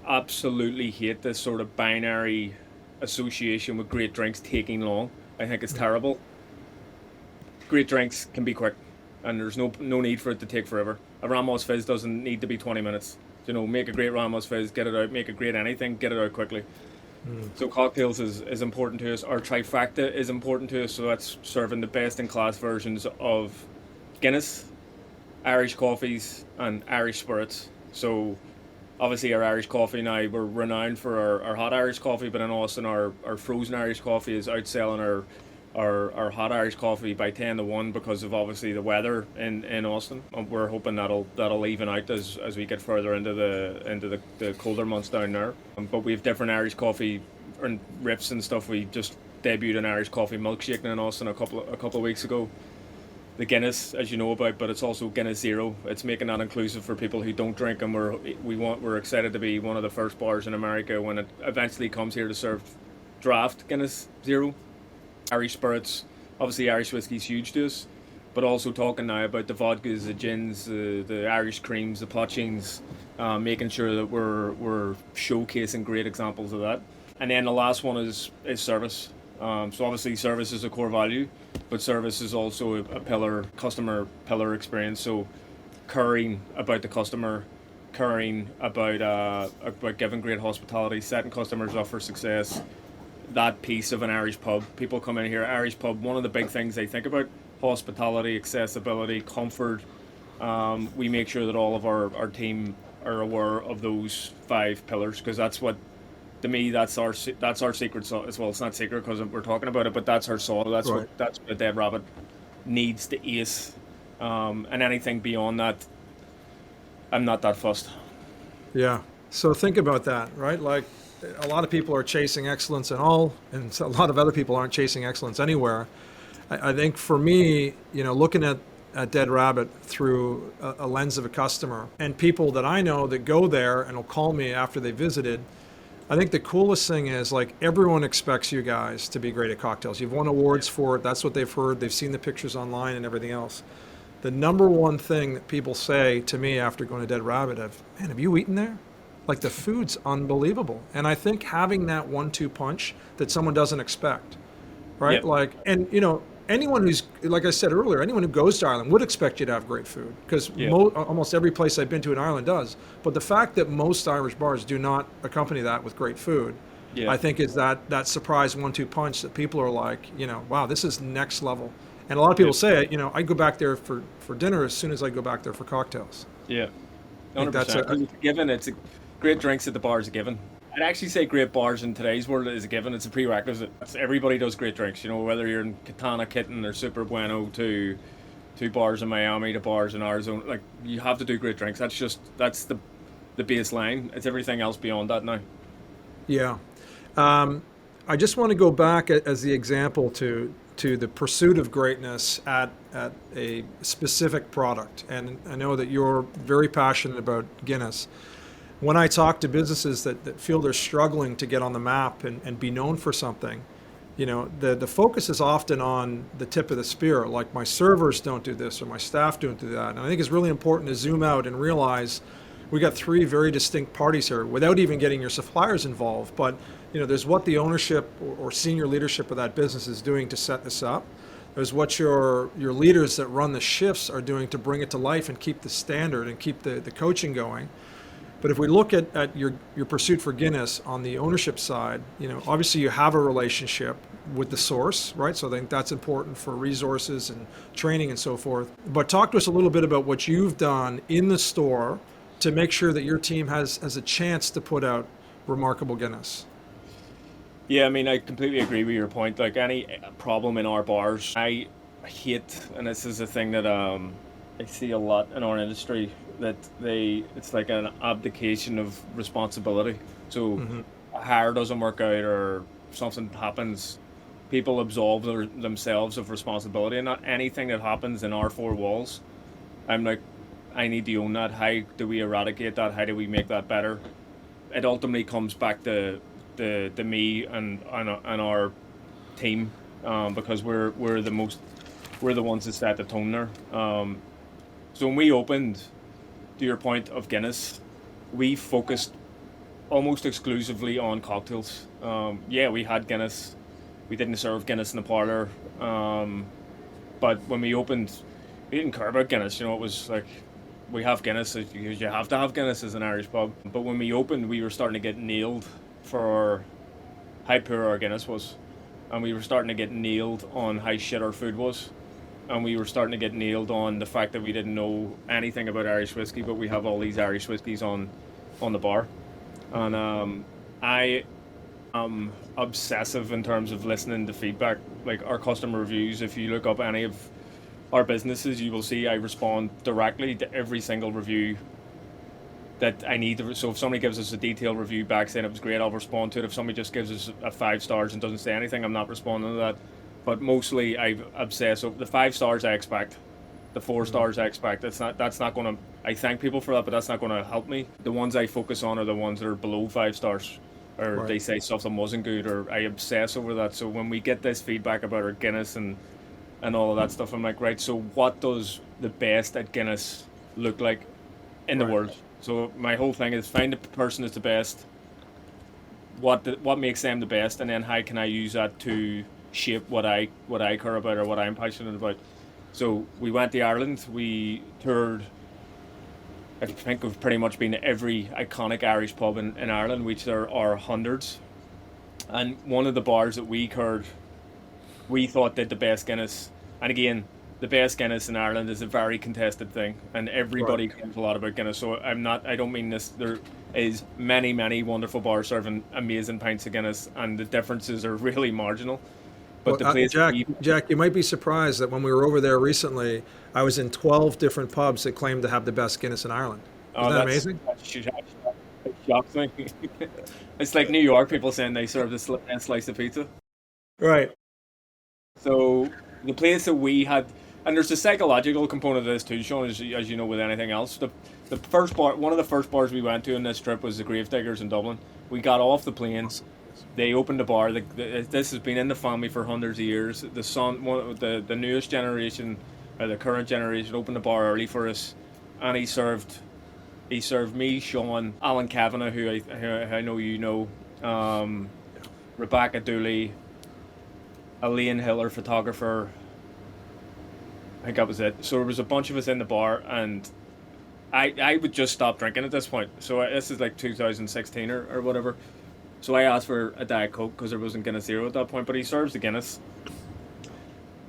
absolutely hate this sort of binary association with great drinks taking long. I think it's terrible. Great drinks can be quick, and there's no need for it to take forever. A Ramos Fizz doesn't need to be 20 minutes. You know, make a great Ramos Fizz, get it out. Make a great anything, get it out quickly. So cocktails is important to us. Our trifecta is important to us, so that's serving the best in class versions of Guinness, Irish coffees, and Irish spirits. So obviously our Irish coffee now, we're renowned for our hot Irish coffee, but in Austin our frozen Irish coffee is outselling our hot Irish coffee by 10 to 1 because of obviously the weather in Austin. We're hoping that'll even out as we get further into the colder months down there. But we have different Irish coffee and rips and stuff. We just debuted an Irish coffee milkshake in Austin a couple of weeks ago. The Guinness, as you know about, but it's also Guinness Zero. It's making that inclusive for people who don't drink, and we're excited to be one of the first bars in America when it eventually comes here to serve draft Guinness Zero. Irish spirits, obviously Irish whiskey is huge to us. but also talking now about the vodkas, the gins, the Irish creams, the poachings, making sure that we're showcasing great examples of that. And then the last one is service. So obviously service is a core value, but service is also a pillar, customer pillar experience. So caring about the customer, caring about giving great hospitality, setting customers up for success. That piece of an Irish pub. People come in here, Irish pub. One of the big things they think about: hospitality, accessibility, comfort. We make sure that all of our team are aware of those five pillars, because that's what, to me, that's our secret sauce as well. It's not secret because we're talking about it, but that's our sauce. Right. That's what a Dead Rabbit needs to ace. And anything beyond that, I'm not that fussed. Yeah. So think about that, right? Like a lot of people are chasing excellence in all, and so a lot of other people aren't chasing excellence anywhere. I think for me, looking at Dead Rabbit through a lens of a customer and people that I know that go there and will call me after they visited, I think the coolest thing is, like, everyone expects you guys to be great at cocktails. You've won awards for it. That's what they've heard. They've seen the pictures online and everything else. The number one thing that people say to me after going to Dead Rabbit man, have you eaten there? Like, the food's unbelievable. And I think having that 1-2 punch that someone doesn't expect, right? Yep. Like, and anyone who's, like I said earlier, anyone who goes to Ireland would expect you to have great food, because Yep. almost every place I've been to in Ireland does. But the fact that most Irish bars do not accompany that with great food, Yep. I think is that surprise 1-2 punch that people are like, wow, this is next level. And a lot of people Yep. say, I go back there for dinner as soon as I go back there for cocktails. Yeah. I think that's 100%. 'Cause it's a given. Great drinks at the bar is a given. I'd actually say great bars in today's world is a given. It's a prerequisite. Everybody does great drinks. Whether you're in Katana Kitten or Super Bueno to bars in Miami to bars in Arizona, like, you have to do great drinks. That's the baseline. It's everything else beyond that now. Yeah. I just want to go back as the example to the pursuit of greatness at a specific product. And I know that you're very passionate about Guinness. When I talk to businesses that feel they're struggling to get on the map and be known for something, the focus is often on the tip of the spear, like, my servers don't do this or my staff don't do that. And I think it's really important to zoom out and realize we got three very distinct parties here without even getting your suppliers involved. But there's what the ownership or senior leadership of that business is doing to set this up. There's what your leaders that run the shifts are doing to bring it to life and keep the standard and keep the coaching going. But if we look at your pursuit for Guinness on the ownership side, obviously you have a relationship with the source, right? So I think that's important for resources and training and so forth. But talk to us a little bit about what you've done in the store to make sure that your team has a chance to put out remarkable Guinness. Yeah, I mean, I completely agree with your point. Like, any problem in our bars, I hate, and this is a thing that I see a lot in our industry, that it's like an abdication of responsibility. So a hire doesn't work out or something happens, people absolve themselves of responsibility, and not anything that happens in our four walls. I'm like, I need to own that. How do we eradicate that? How do we make that better? It ultimately comes back to me and our team, because we're the ones that set the tone there. So when we opened, to your point of Guinness, we focused almost exclusively on cocktails. Yeah, we had Guinness. We didn't serve Guinness in the parlor. But when we opened, we didn't care about Guinness. It was like, we have Guinness because you have to have Guinness as an Irish pub. But when we opened, we were starting to get nailed for how poor our Guinness was. And we were starting to get nailed on how shit our food was. And we were starting to get nailed on the fact that we didn't know anything about Irish whiskey, but we have all these Irish whiskies on the bar. And I am obsessive in terms of listening to feedback, like our customer reviews. If you look up any of our businesses, you will see I respond directly to every single review that I need to. So if somebody gives us a detailed review back saying it was great, I'll respond to it. If somebody just gives us a 5 stars and doesn't say anything, I'm not responding to that. But mostly I've obsessed over the 5 stars I expect, the 4 stars I expect. That's not going to, I thank people for that, but that's not going to help me. The ones I focus on are the ones that are below 5 stars, or Right. they say something wasn't good, or I obsess over that. So when we get this feedback about our Guinness and and all of that stuff. I'm like, right, so what does the best at Guinness look like in the Right. world? So my whole thing is find the person that's the best, what makes them the best, and then how can I use that to shape what I care about or what I'm passionate about. So we went to Ireland. We toured. I think we've pretty much been to every iconic Irish pub in Ireland, which there are hundreds. And one of the bars that we thought did the best Guinness. And again, the best Guinness in Ireland is a very contested thing, and Right. everybody cares a lot about Guinness. So I don't mean this. There is many wonderful bars serving amazing pints of Guinness, and the differences are really marginal. But Well, the place that we, Jack, you might be surprised that when we were over there recently, I was in 12 different pubs that claimed to have the best Guinness in Ireland. Isn't oh, that amazing? that shocks me. It's like New York people saying they serve a slice of pizza. Right. So the place that we had, and there's a psychological component of this too, Sean, as you know with anything else. The first bar, one of the first bars we went to in this trip was the Gravediggers in Dublin. We got off the plane. They opened the bar. This has been in the family for hundreds of years. The newest generation, or the current generation, opened the bar early for us, and he served me, Sean, Alan Kavanagh, who I know you know, Rebecca Dooley, Elaine Hiller, photographer. I think that was it. So there was a bunch of us in the bar, and I would just stop drinking at this point. So this is like 2016 or whatever. So I asked for a Diet Coke because there wasn't Guinness Zero at that point, but he serves the Guinness.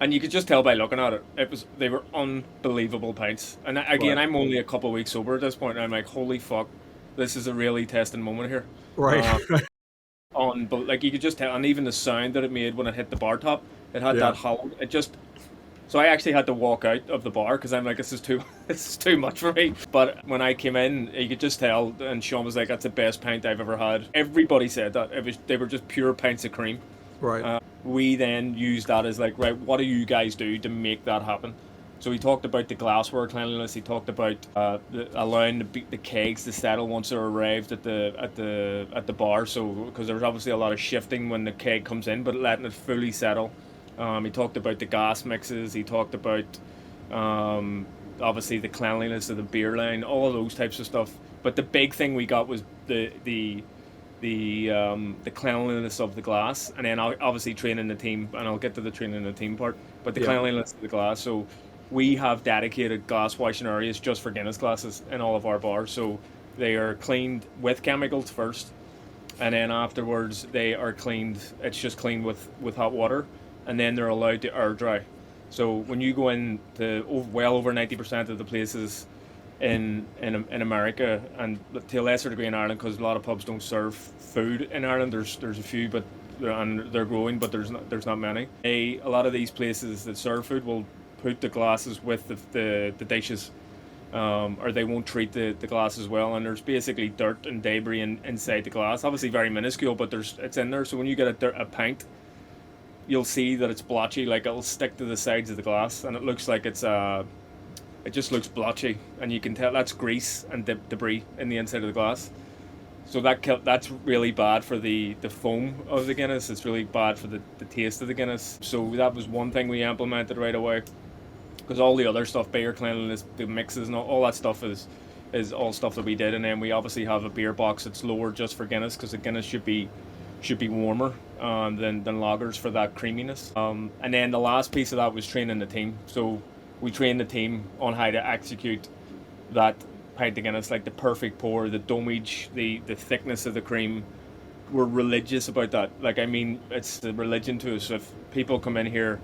And you could just tell by looking at it. They were unbelievable pints. And again, Right. I'm only a couple of weeks sober at this point, and I'm like, holy fuck, this is a really testing moment here. Right. Uh, but like you could just tell, and even the sound that it made when it hit the bar top, it had Yeah. that hollow. It just so I actually had to walk out of the bar because I'm like, this is too this is too much for me. But when I came in, you could just tell, and Sean was like, that's the best pint I've ever had. Everybody said that they were just pure pints of cream. Right. We then used that as like, right, what do you guys do to make that happen? So he talked about the glassware cleanliness. He talked about allowing the kegs to settle once they're arrived at the bar. So because there's obviously a lot of shifting when the keg comes in, but letting it fully settle. He talked about the gas mixes. He talked about obviously the cleanliness of the beer line, all of those types of stuff. But the big thing we got was the cleanliness of the glass, and then obviously training the team, and I'll get to the training the team part. But the Yeah. cleanliness of the glass. So we have dedicated glass washing areas just for Guinness glasses in all of our bars. So they are cleaned with chemicals first, and then afterwards they are cleaned. It's just cleaned with hot water, and then they're allowed to air dry. So when you go in to well over 90% of the places in America, and to a lesser degree in Ireland, because a lot of pubs don't serve food in Ireland. There's a few, but and they're growing, but there's not many. A lot of these places that serve food will put the glasses with the dishes, or they won't treat the glass as well. And there's basically dirt and debris inside the glass. Obviously, very minuscule, but it's in there. So when you get a pint, you'll see that it's blotchy, like it'll stick to the sides of the glass, and it looks like it just looks blotchy, and you can tell that's grease and debris in the inside of the glass. So that's really bad for the foam of the Guinness. It's really bad for the taste of the Guinness. So that was one thing we implemented right away, because all the other stuff, beer cleanliness, the mixes, and all that stuff is all stuff that we did. And then we obviously have a beer box that's lower just for Guinness, because the Guinness should be warmer than lagers for that creaminess. And then the last piece of that was training the team. So we trained the team on how to execute that pint of Guinness, like the perfect pour, the domage, the thickness of the cream. We're religious about that. Like, I mean, it's the religion to us. If people come in here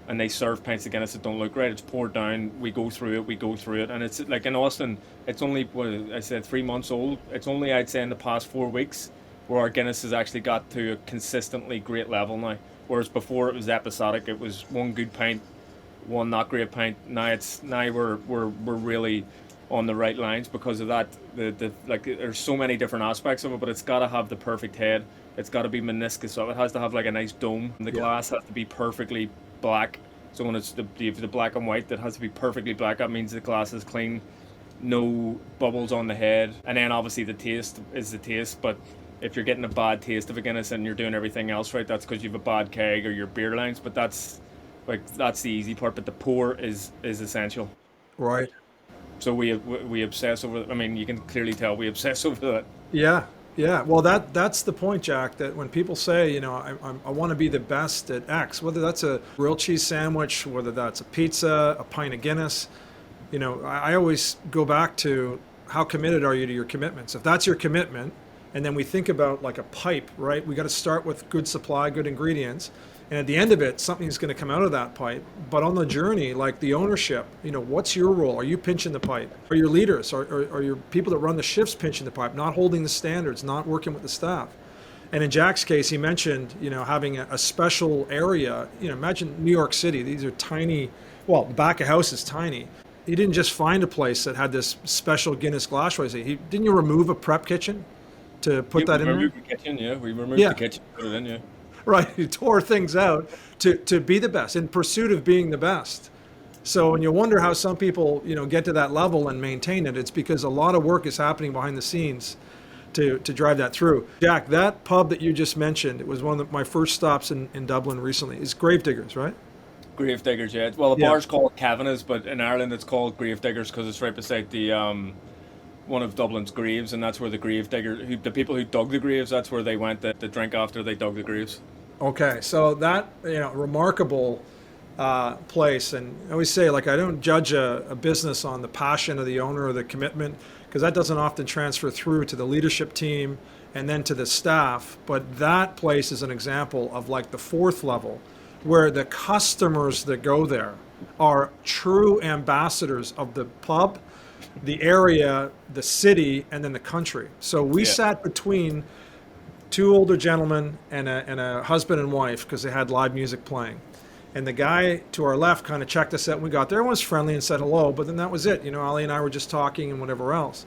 and they serve pints of Guinness that don't look right, it's poured down, we go through it. And it's like in Austin, it's only, what I said, 3 months old. It's only, I'd say, in the past 4 weeks where our Guinness has actually got to a consistently great level now. Whereas before it was episodic. It was one good pint, one not great pint. Now we're really on the right lines because of that. The like there's so many different aspects of it, but it's got to have the perfect head. It's got to be meniscus, so it has to have like a nice dome. The Yeah. glass has to be perfectly black. So when it's the black and white, that has to be perfectly black. That means the glass is clean, no bubbles on the head. And then obviously the taste is the taste, but if you're getting a bad taste of a Guinness and you're doing everything else right, that's because you have a bad keg or your beer lines. But Like that's the easy part, but the pour is essential. Right. So we obsess over. I mean, you can clearly tell we obsess over that. Yeah, yeah. Well, that's the point, Jack. That when people say, I want to be the best at X, whether that's a grilled cheese sandwich, whether that's a pizza, a pint of Guinness, I always go back to how committed are you to your commitments. If that's your commitment, and then we think about like a pipe, right? We got to start with good supply, good ingredients, and at the end of it, something's going to come out of that pipe. But on the journey, like the ownership, what's your role? Are you pinching the pipe? Are your leaders, are your people that run the shifts pinching the pipe, not holding the standards, not working with the staff? And in Jack's case, he mentioned, having a special area. Imagine New York City. These are tiny. Well, the back of house is tiny. He didn't just find a place that had this special Guinness glassware. Didn't you remove a prep kitchen to put Yeah, that we in there? removed the kitchen. Yeah, we removed Yeah. the kitchen, put it in. Yeah. Right. You tore things out to be the best, in pursuit of being the best. So when you wonder how some people, get to that level and maintain it, it's because a lot of work is happening behind the scenes to drive that through. Jack, that pub that you just mentioned, it was one of my first stops in Dublin recently, is Gravediggers, right? Gravediggers, yeah. Well, the Yeah. bar's called Kavanagh's, but in Ireland it's called Gravediggers because it's right beside the one of Dublin's graves, and that's where the people who dug the graves, that's where they went to drink after they dug the graves. Okay, so that, remarkable place. And I always say, like, I don't judge a business on the passion of the owner or the commitment, because that doesn't often transfer through to the leadership team and then to the staff. But that place is an example of like the fourth level, where the customers that go there are true ambassadors of the pub, the area, the city, and then the country. So we Yeah. sat between two older gentlemen and a husband and wife because they had live music playing. And the guy to our left kind of checked us out when we got there. Everyone was friendly and said hello, but then that was it. Ali and I were just talking and whatever else.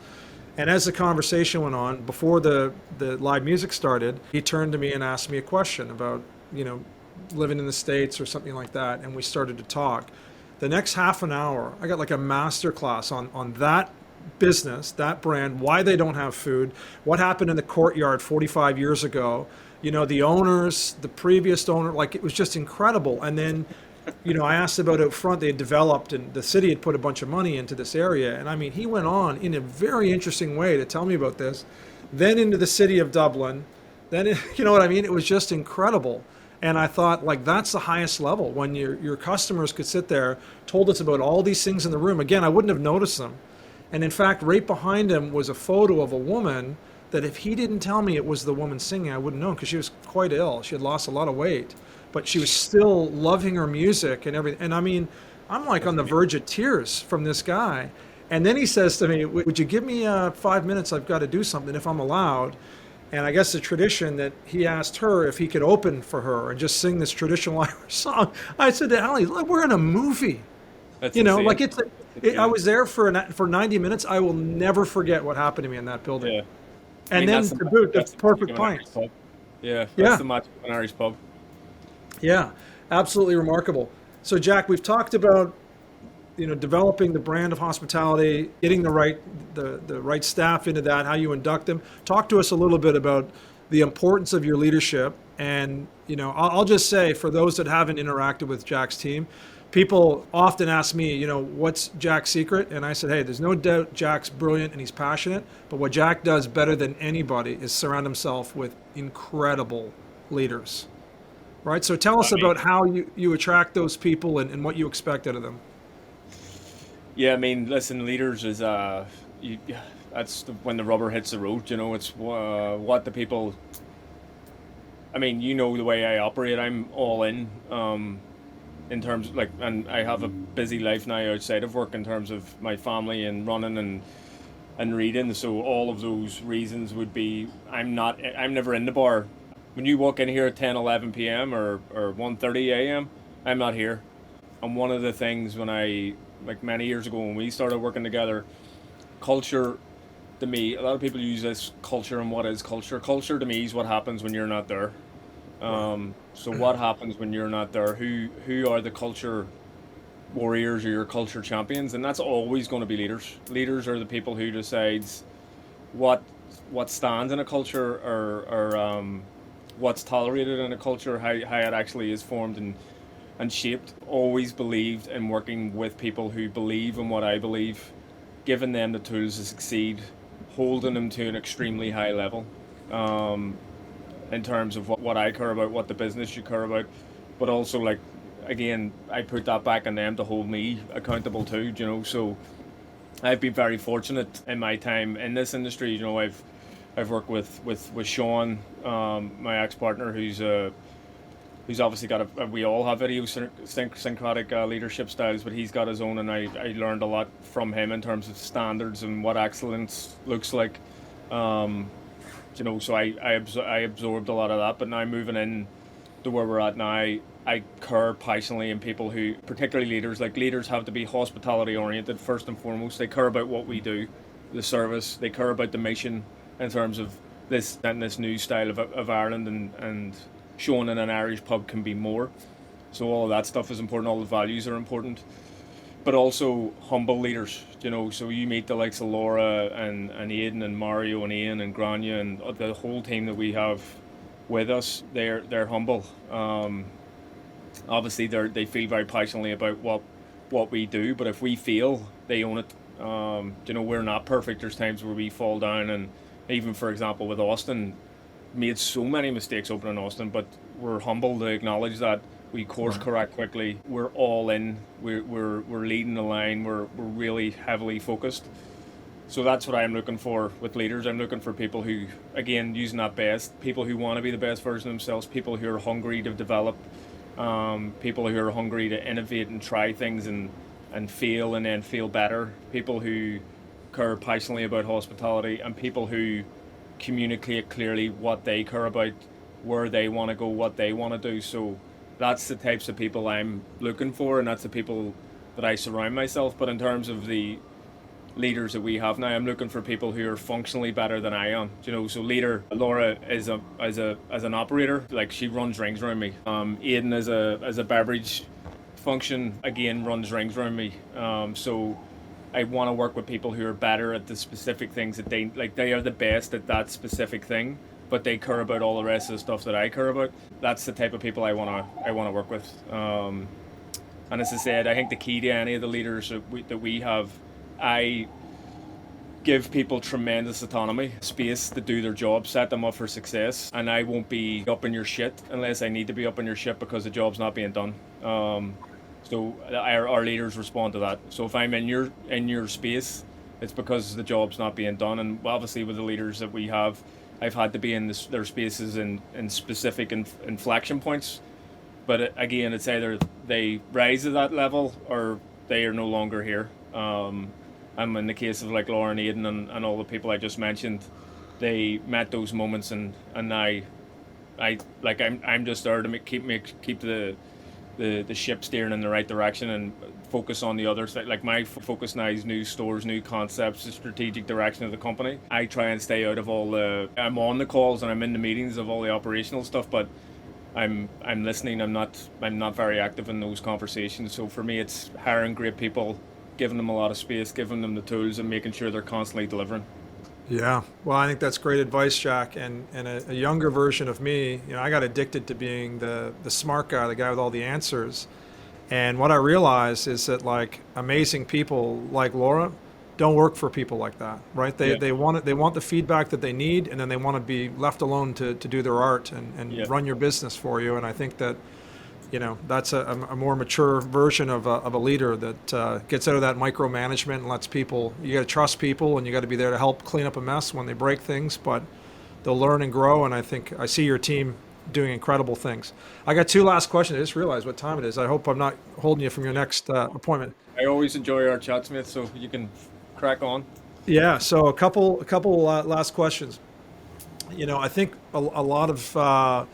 And as the conversation went on, before the live music started, he turned to me and asked me a question about, living in the States or something like that. And we started to talk. The next half an hour, I got like a master class on that business, that brand, why they don't have food, what happened in the courtyard 45 years ago, the owners, the previous owner, like it was just incredible. And then, I asked about out front, they had developed and the city had put a bunch of money into this area. And I mean, he went on in a very interesting way to tell me about this, then into the city of Dublin, then, you know what I mean? It was just incredible. And I thought, like, that's the highest level when your customers could sit there, told us about all these things in the room. Again, I wouldn't have noticed them. And in fact, right behind him was a photo of a woman that if he didn't tell me it was the woman singing, I wouldn't know, because she was quite ill. She had lost a lot of weight, but she was still loving her music and everything. And I mean, I'm like on the verge of tears from this guy. And then he says to me, would you give me 5 minutes? I've got to do something if I'm allowed. And I guess the tradition that he asked her if he could open for her and just sing this traditional Irish song. I said to Ali, look, we're in a movie. That's Like insane. I was there for 90 minutes. I will never forget what happened to me in that building. Yeah. I And mean, then that's to boot, the that's the perfect magic of an pint. Irish pub. Yeah, Yeah. that's the magic of an Irish pub. Yeah, absolutely remarkable. So Jack, we've talked about developing the brand of hospitality, getting the right staff into that, how you induct them. Talk to us a little bit about the importance of your leadership. And I'll just say, for those that haven't interacted with Jack's team, people often ask me, what's Jack's secret? And I said, hey, there's no doubt Jack's brilliant and he's passionate, but what Jack does better than anybody is surround himself with incredible leaders. Right? So tell us about how you attract those people and what you expect out of them. Yeah, I mean, listen, leaders is when the rubber hits the road. It's what the people. I mean, the way I operate. I'm all in terms of, like, and I have a busy life now outside of work in terms of my family and running and reading. So all of those reasons would be I'm never in the bar. When you walk in here at 10, 11 p.m. or 1:30 a.m., I'm not here. And one of the things like many years ago when we started working together, culture to me, a lot of people use this culture, and what is culture? Culture to me is what happens when you're not there. So what happens when you're not there? Who are the culture warriors or your culture champions? And that's always going to be leaders. Leaders are the people who decides what stands in a culture or what's tolerated in a culture, how it actually is formed and and shaped. Always believed in working with people who believe in what I believe, giving them the tools to succeed, holding them to an extremely high level, um, in terms of what I care about, what the business should care about, but also like, again, I put that back on them to hold me accountable too. So I've been very fortunate in my time in this industry. I've worked with Sean, my ex partner, who's obviously got we all have idiosyncratic leadership styles, but he's got his own, and I learned a lot from him in terms of standards and what excellence looks like. Um, so I absorbed a lot of that, but now moving in to where we're at now, I care passionately in people who, particularly leaders, like leaders have to be hospitality oriented first and foremost. They care about what we do, the service. They care about the mission in terms of this new style of Ireland, and showing in an Irish pub can be more. So all of that stuff is important. All the values are important, but also humble leaders. So you meet the likes of Laura and Aidan and Mario and Ian and Grania and the whole team that we have with us. They're humble. Obviously, they feel very passionately about what we do, but if we fail, they own it. We're not perfect. There's times where we fall down, and even for example with Austin, made so many mistakes opening Austin, but we're humble to acknowledge that. We course correct quickly. We're all in. We're leading the line. We're really heavily focused. So that's what I'm looking for with leaders. I'm looking for people who, again, using that best, people who want to be the best version of themselves, people who are hungry to develop, people who are hungry to innovate and try things and fail and then feel better, people who care passionately about hospitality, and people who communicate clearly what they care about, where they want to go, what they want to do. So that's the types of people I'm looking for, and that's the people that I surround myself. But in terms of the leaders that we have now, I'm looking for people who are functionally better than I am. So leader Laura is as an operator, like she runs rings around me. Aidan as a beverage function, again, runs rings around me. So I want to work with people who are better at the specific things that they are the best at that specific thing, but they care about all the rest of the stuff that I care about. That's the type of people I want to work with. And as I said, I think the key to any of the leaders that we have, I give people tremendous autonomy, space to do their job, set them up for success, and I won't be up in your shit unless I need to be up in your shit because the job's not being done. So our leaders respond to that. So if I'm in your space, it's because the job's not being done. And obviously with the leaders that we have, I've had to be in their spaces in specific inflection points. But again, it's either they rise to that level or they are no longer here. And in the case of like Laura and Aidan and all the people I just mentioned, they met those moments, and I'm just there to keep the ship steering in the right direction and focus on the other side. Like my focus now is new stores, new concepts, the strategic direction of the company. I try and stay out of I'm on the calls and I'm in the meetings of all the operational stuff, but I'm listening. I'm not very active in those conversations. So for me, it's hiring great people, giving them a lot of space, giving them the tools, and making sure they're constantly delivering. Yeah, well, I think that's great advice, Jack. And a younger version of me, I got addicted to being the smart guy, the guy with all the answers. And what I realized is that like amazing people like Laura don't work for people like that, right? They want it, they want the feedback that they need, and then they want to be left alone to do their art and run your business for you. And I think that that's a more mature version of a leader that gets out of that micromanagement and lets people, you got to trust people and you got to be there to help clean up a mess when they break things, but they'll learn and grow. And I think I see your team doing incredible things. I got two last questions. I just realized what time it is. I hope I'm not holding you from your next appointment. I always enjoy our chats, mate, so you can crack on. Yeah, so a couple last questions. I think a lot of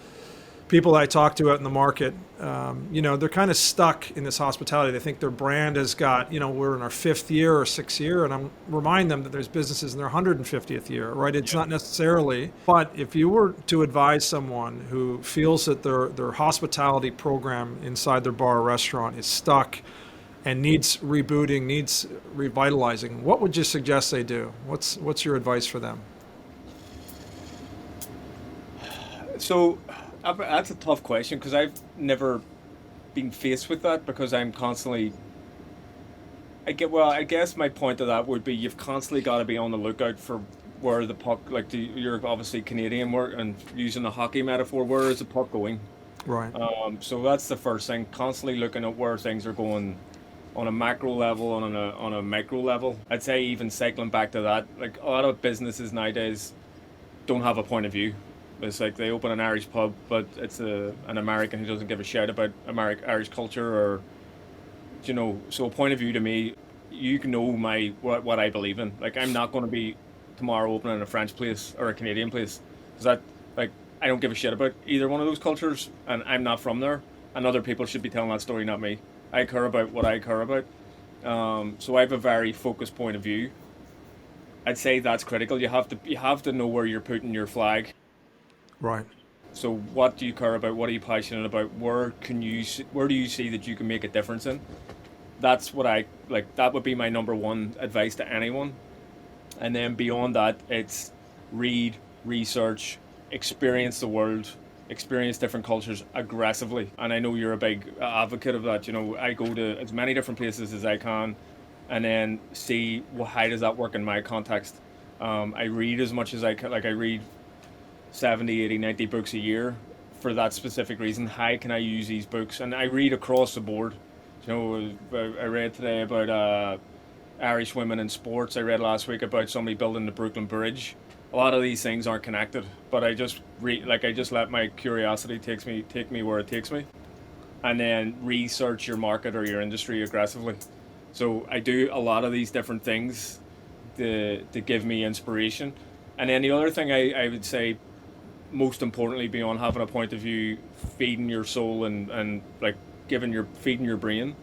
people that I talk to out in the market, they're kind of stuck in this hospitality. They think their brand has got, we're in our 5th year or 6th year, and I'm remind them that there's businesses in their 150th year, right? It's not necessarily, but if you were to advise someone who feels that their hospitality program inside their bar or restaurant is stuck and needs rebooting, needs revitalizing, what would you suggest they do? What's your advice for them? So that's a tough question because I've never been faced with that because I'm constantly. I guess my point to that would be you've constantly got to be on the lookout for where the puck, you're obviously Canadian, where, and using the hockey metaphor, where is the puck going? Right. So that's the first thing. Constantly looking at where things are going on a macro level, on a micro level. I'd say even cycling back to that, like a lot of businesses nowadays don't have a point of view. It's like they open an Irish pub, but it's an American who doesn't give a shit about Irish culture or so a point of view to me, you can know what I believe in. Like I'm not going to be tomorrow opening a French place or a Canadian place because that like I don't give a shit about either one of those cultures, and I'm not from there. And other people should be telling that story, not me. I care about what I care about. So I have a very focused point of view. I'd say that's critical. You have to know where you're putting your flag. Right. So what do you care about? What are you passionate about? Where do you see that you can make a difference in? That's what I like. That would be my number one advice to anyone. And then beyond that, it's read, research, experience the world, experience different cultures aggressively. And I know you're a big advocate of that. I go to as many different places as I can, and then see how does that work in my context. I read as much as I can. Like I read 70, 80, 90 books a year for that specific reason. How can I use these books? And I read across the board. I read today about Irish women in sports. I read last week about somebody building the Brooklyn Bridge. A lot of these things aren't connected, but I just I just let my curiosity take me where it takes me, and then research your market or your industry aggressively. So I do a lot of these different things to give me inspiration. And then the other thing I would say, most importantly, beyond having a point of view, feeding your soul and like feeding your brain,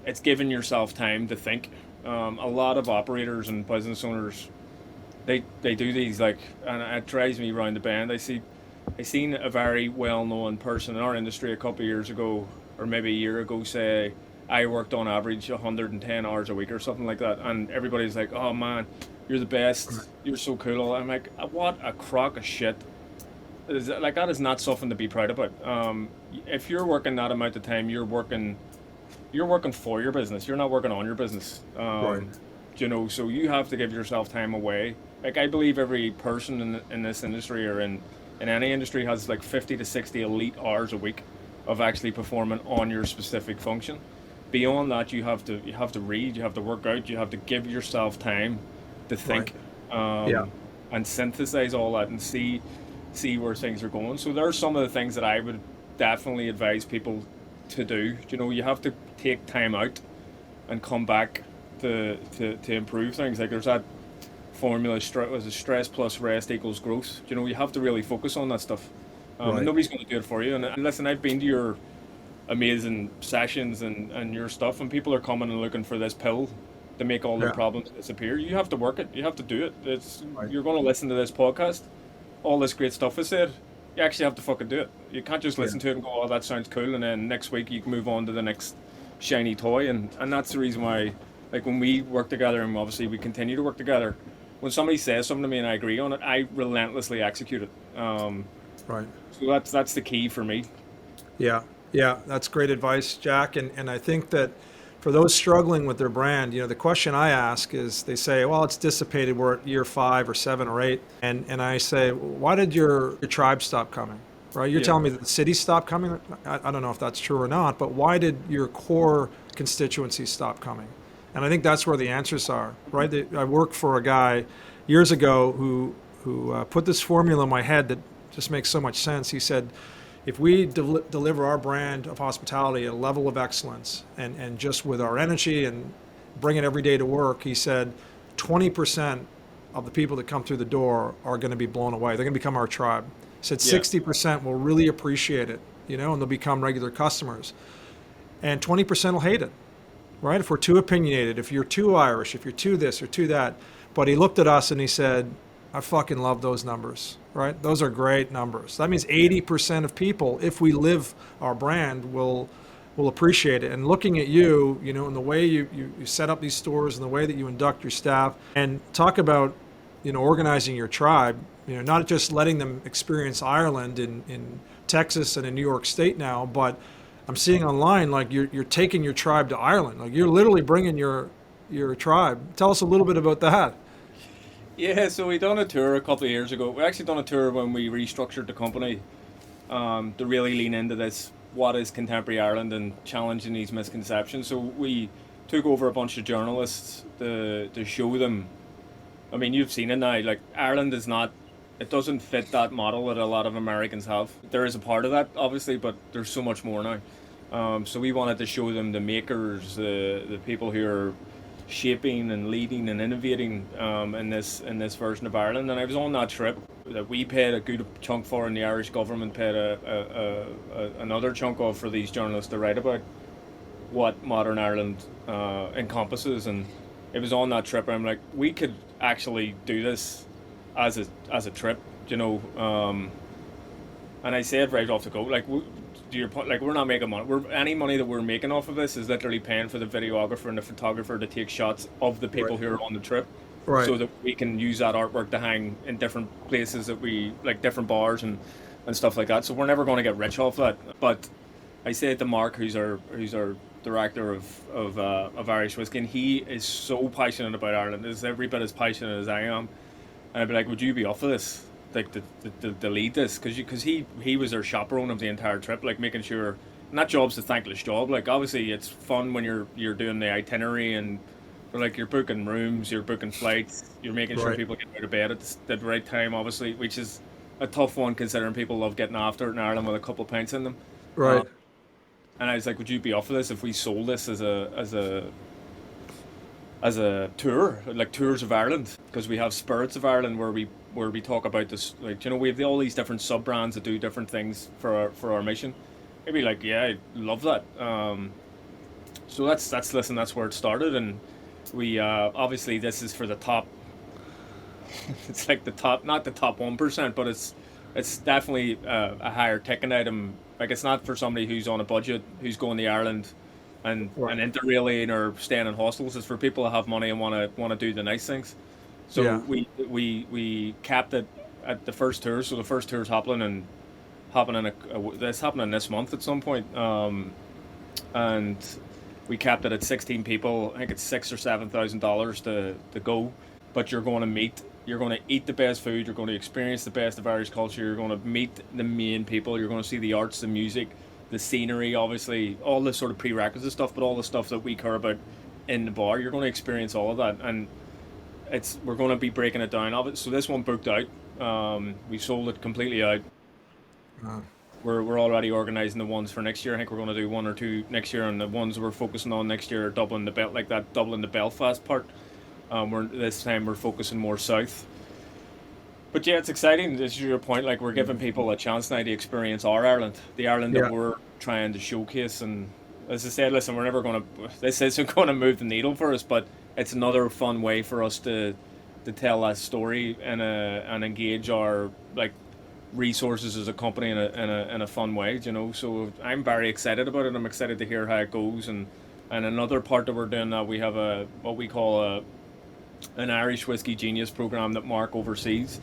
it's giving yourself time to think. A lot of operators and business owners, they do these and it drives me round the bend. I seen a very well known person in our industry a couple of years ago, or maybe a year ago, say I worked on average 110 hours a week or something like that, and everybody's like, "Oh man, you're the best. You're so cool." I'm like, "What a crock of shit." That is not something to be proud about. If you're working that amount of time, you're working for your business. You're not working on your business. Right. So you have to give yourself time away. Like I believe every person in this industry or in any industry has like 50 to 60 elite hours a week of actually performing on your specific function. Beyond that, you have to read, you have to work out, you have to give yourself time to think, Yeah. and synthesize all that and see where things are going. So there are some of the things that I would definitely advise people to do. You have to take time out and come back to improve things. Like there's that formula, stress plus rest equals growth. You have to really focus on that stuff. Right. And nobody's going to do it for you. And listen, I've been to your amazing sessions and your stuff, and people are coming and looking for this pill to make all their Yeah. problems disappear. You have to work it. You have to do it. Right. You're going to listen to this podcast. All this great stuff is said. You actually have to fucking do it. You can't just listen to it and go, "Oh, that sounds cool," and then next week you can move on to the next shiny toy. And that's the reason why, like when we work together, and obviously we continue to work together, when somebody says something to me and I agree on it, I relentlessly execute it. Right. So that's the key for me. Yeah, yeah, that's great advice, Jack. And I think that for those struggling with their brand, the question I ask is, they say, well, it's dissipated. We're at year 5 or 7 or 8. And I say, why did your tribe stop coming? Right? You're telling me that the city stopped coming? I don't know if that's true or not, but why did your core constituency stop coming? And I think that's where the answers are, right? I worked for a guy years ago who put this formula in my head that just makes so much sense. He said, if we deliver our brand of hospitality at a level of excellence and just with our energy and bring it every day to work, he said 20% of the people that come through the door are going to be blown away. They're going to become our tribe. He said 60% will really appreciate it, and they'll become regular customers. And 20% will hate it, right? If we're too opinionated, if you're too Irish, if you're too this or too that. But he looked at us and he said, I fucking love those numbers, right? Those are great numbers. That means 80% of people, if we live our brand, will appreciate it. And looking at you, and the way you set up these stores and the way that you induct your staff and talk about, organizing your tribe, not just letting them experience Ireland in Texas and in New York State now, but I'm seeing online like you're taking your tribe to Ireland. Like you're literally bringing your tribe. Tell us a little bit about that. Yeah, so we done a tour a couple of years ago. We actually done a tour when we restructured the company, to really lean into this, what is contemporary Ireland, and challenging these misconceptions. So we took over a bunch of journalists to show them. I mean, you've seen it now. Like Ireland is not, it doesn't fit that model that a lot of Americans have. There is a part of that, obviously, but there's so much more now. So we wanted to show them the makers, the people who are shaping and leading and innovating, in this version of Ireland. And I was on that trip that we paid a good chunk for, and the Irish government paid another chunk of, for these journalists to write about what modern Ireland encompasses. And it was on that trip. I'm like, we could actually do this as a trip, you know. And I said right off the go, like, to your point, like, we're not making money. Any money that we're making off of this is literally paying for the videographer and the photographer to take shots of the people Right. who are on the trip, Right. so that we can use that artwork to hang in different places that we like, different bars and stuff like that. So we're never going to get rich off that. But I said to Mark, who's our director of Irish whiskey, and he is so passionate about Ireland. Is every bit as passionate as I am. And I'd be like, would you be up for this? Like, to lead this? Because he was our chaperone of the entire trip, like making sure. And that job's a thankless job. Like, obviously, it's fun when you're doing the itinerary, and like, you're booking rooms, you're booking flights, you're making sure Right. people get out of bed at the right time, obviously, which is a tough one considering people love getting after it in Ireland with a couple of pints in them. Right. Um, and I was like, would you be up for this if we sold this as a tour, like tours of Ireland, because we have Spirits of Ireland where we talk about this, like, we have all these different sub brands that do different things for our mission. Maybe like, yeah, I love that. So that's where it started. And we, obviously, this is for the top. It's like the top, not the top 1%, but it's definitely a higher ticket item. Like, it's not for somebody who's on a budget, who's going to Ireland and Right. interrailing or staying in hostels. It's for people that have money and want to do the nice things. So Yeah. we capped it at the first tour. So the first tour is happening that's happening this month at some point. And we capped it at 16 people. I think it's $6,000 or $7,000 to go. But you're going to eat the best food. You're going to experience the best of Irish culture. You're going to meet the main people. You're going to see the arts, the music, the scenery, obviously, all the sort of prerequisite stuff, but all the stuff that we care about in the bar. You're going to experience all of that, and we're going to be breaking it down of it. So this one booked out. We sold it completely out. Uh, We're already organising the ones for next year. I think we're going to do one or two next year, and the ones we're focusing on next year are Dublin the Belfast part. We're this time we're focusing more south. But yeah, it's exciting. This is your point. Like, we're giving people a chance now to experience our Ireland, the Ireland that yeah. we're trying to showcase. And as I said, listen, we're never going to. This isn't going to move the needle for us, but it's another fun way for us to tell that story and engage our, like, resources as a company in a fun way. So I'm very excited about it. I'm excited to hear how it goes. And another part that we're doing, that we have what we call an Irish Whiskey Genius program that Mark oversees.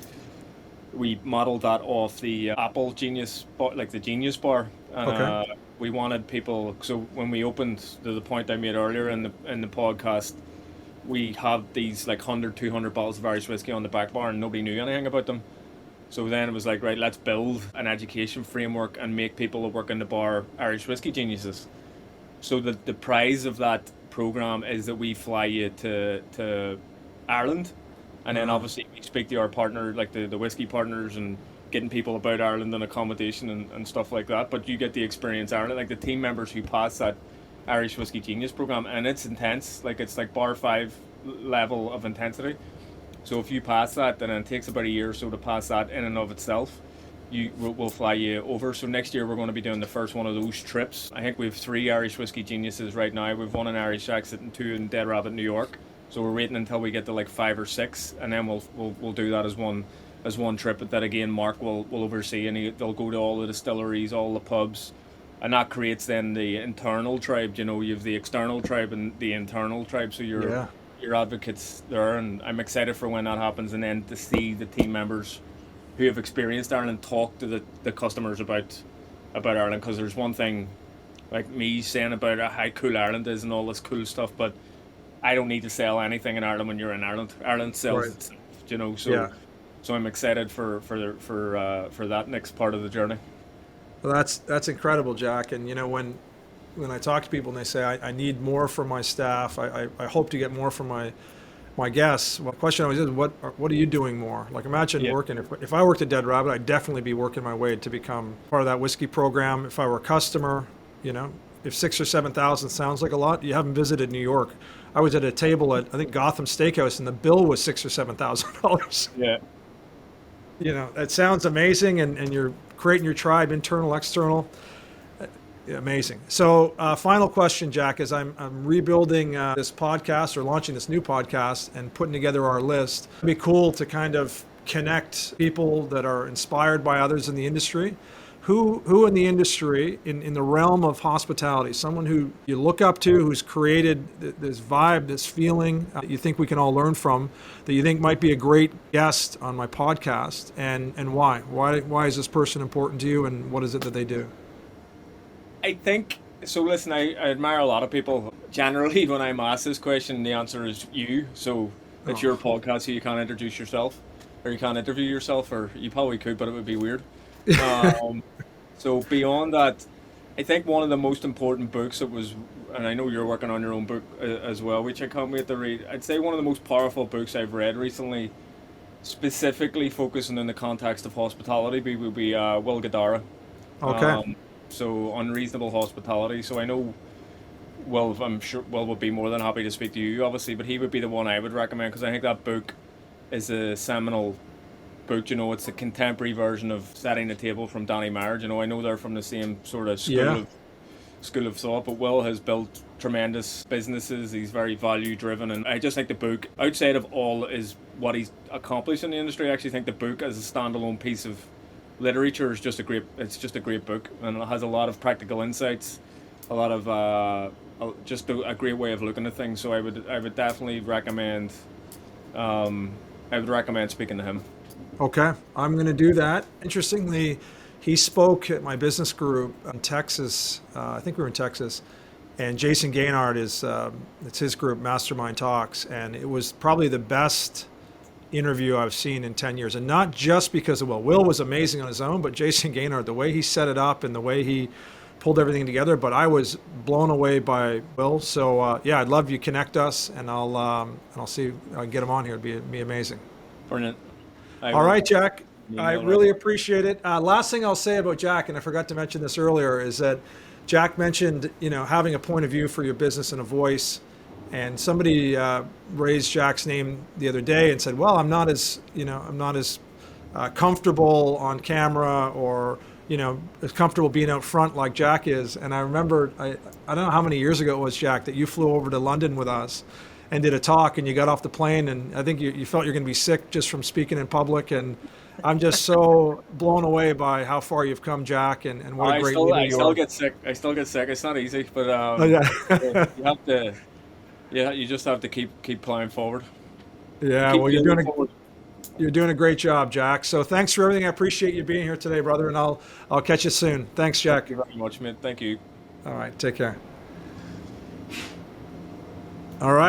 We modeled that off the Apple Genius bar, like the Genius bar, and Okay. we wanted people. So when we opened, to the point I made earlier in the podcast, we had these like 100, 200 bottles of Irish whiskey on the back bar, and nobody knew anything about them. So then it was like, right, let's build an education framework and make people that work in the bar Irish whiskey geniuses. So the prize of that program is that we fly you to Ireland, and then Uh, obviously we speak to our partner, like the whiskey partners, and getting people about Ireland and accommodation and stuff like that. But you get the experience Ireland, like the team members who pass that Irish Whiskey Genius program, and it's intense. Like, it's like bar five level of intensity. So if you pass that, then it takes about a year or so to pass that in and of itself. We'll fly you over. So next year we're going to be doing the first one of those trips. I think we have three Irish Whiskey Geniuses right now. We've one in Irish Exit and two in Dead Rabbit, New York. So we're waiting until we get to like five or six, and then we'll do that as one trip. But that again, Mark will oversee, and they'll go to all the distilleries, all the pubs, and that creates then the internal tribe. You have the external tribe and the internal tribe. So yeah. your advocates there, and I'm excited for when that happens, and then to see the team members who have experienced Ireland talk to the customers about Ireland. Because there's one thing like me saying about how cool Ireland is and all this cool stuff, but I don't need to sell anything in Ireland when you're in Ireland. Ireland sells Right. itself, you know. Yeah. So I'm excited for that next part of the journey. Well, that's incredible, Jack. And when I talk to people and they say I need more from my staff, I hope to get more from my guests. Well, the question always is, what are you doing more? Like, imagine Yeah, working. If I worked at Dead Rabbit, I'd definitely be working my way to become part of that whiskey program. If I were a customer, if 6 or 7,000 sounds like a lot, you haven't visited New York. I was at a table at, I think, Gotham Steakhouse, and the bill was $6,000 or $7,000. yeah. It sounds amazing, and you're creating your tribe, internal, external. Amazing. So, final question, Jack, as I'm rebuilding this podcast or launching this new podcast and putting together our list. It'd be cool to kind of connect people that are inspired by others in the industry. Who in the industry, in the realm of hospitality, someone who you look up to, who's created this vibe, this feeling that you think we can all learn from, that you think might be a great guest on my podcast, and why? Why is this person important to you, and what is it that they do? I think so. Listen, I admire a lot of people. Generally, when I'm asked this question, the answer is you. So it's your Oh, podcast, so you can't introduce yourself, or you can't interview yourself, or you probably could, but it would be weird. Um, so beyond that, I think one of the most important books that was, and I know you're working on your own book as well, which I can't wait to read. I'd say one of the most powerful books I've read recently, specifically focusing in the context of hospitality, would be Will Guidara. okay. Um, so unreasonable hospitality. So I know Will, I'm sure Will would be more than happy to speak to you, obviously, but he would be the one I would recommend because I think that book is a seminal book. It's a contemporary version of Setting the Table from Danny Meyer. I know they're from the same sort of Yeah. school of thought, but Will has built tremendous businesses. He's very value driven, and I just think the book, outside of all, is what he's accomplished in the industry. I actually think the book as a standalone piece of literature is it's just a great book, and it has a lot of practical insights, a lot of just a great way of looking at things. So I would definitely recommend speaking to him. Okay, I'm going to do that. Interestingly, he spoke at my business group in Texas. I think we were in Texas, and Jason Gaynard it's his group, Mastermind Talks, and it was probably the best interview I've seen in 10 years. And not just because of Will was amazing on his own, but Jason Gaynard, the way he set it up and the way he pulled everything together. But I was blown away by Will. So yeah, I'd love you connect us, and I'll see if I can get him on here. It'd be amazing. Brilliant. I All will right, Jack. I email right really now. appreciate it. Last thing I'll say about Jack, and I forgot to mention this earlier, is that Jack mentioned, having a point of view for your business and a voice. And somebody raised Jack's name the other day and said, "Well, I'm not as comfortable on camera, or as comfortable being out front like Jack is." And I remember, I don't know how many years ago it was, Jack, that you flew over to London with us and did a talk, and you got off the plane, and I think you felt you're going to be sick just from speaking in public. And I'm just so blown away by how far you've come, Jack, and what a I great still leader I you still are. get sick. I still get sick. It's not easy, but Oh, yeah, yeah. you have to. Yeah, you just have to keep plowing forward. Yeah, Keep well, you're moving doing a forward. You're doing a great job, Jack. So thanks for everything. I appreciate you being here today, brother, and I'll catch you soon. Thanks, Thank Jack. you very much, mate. Thank you. All right, take care. All right.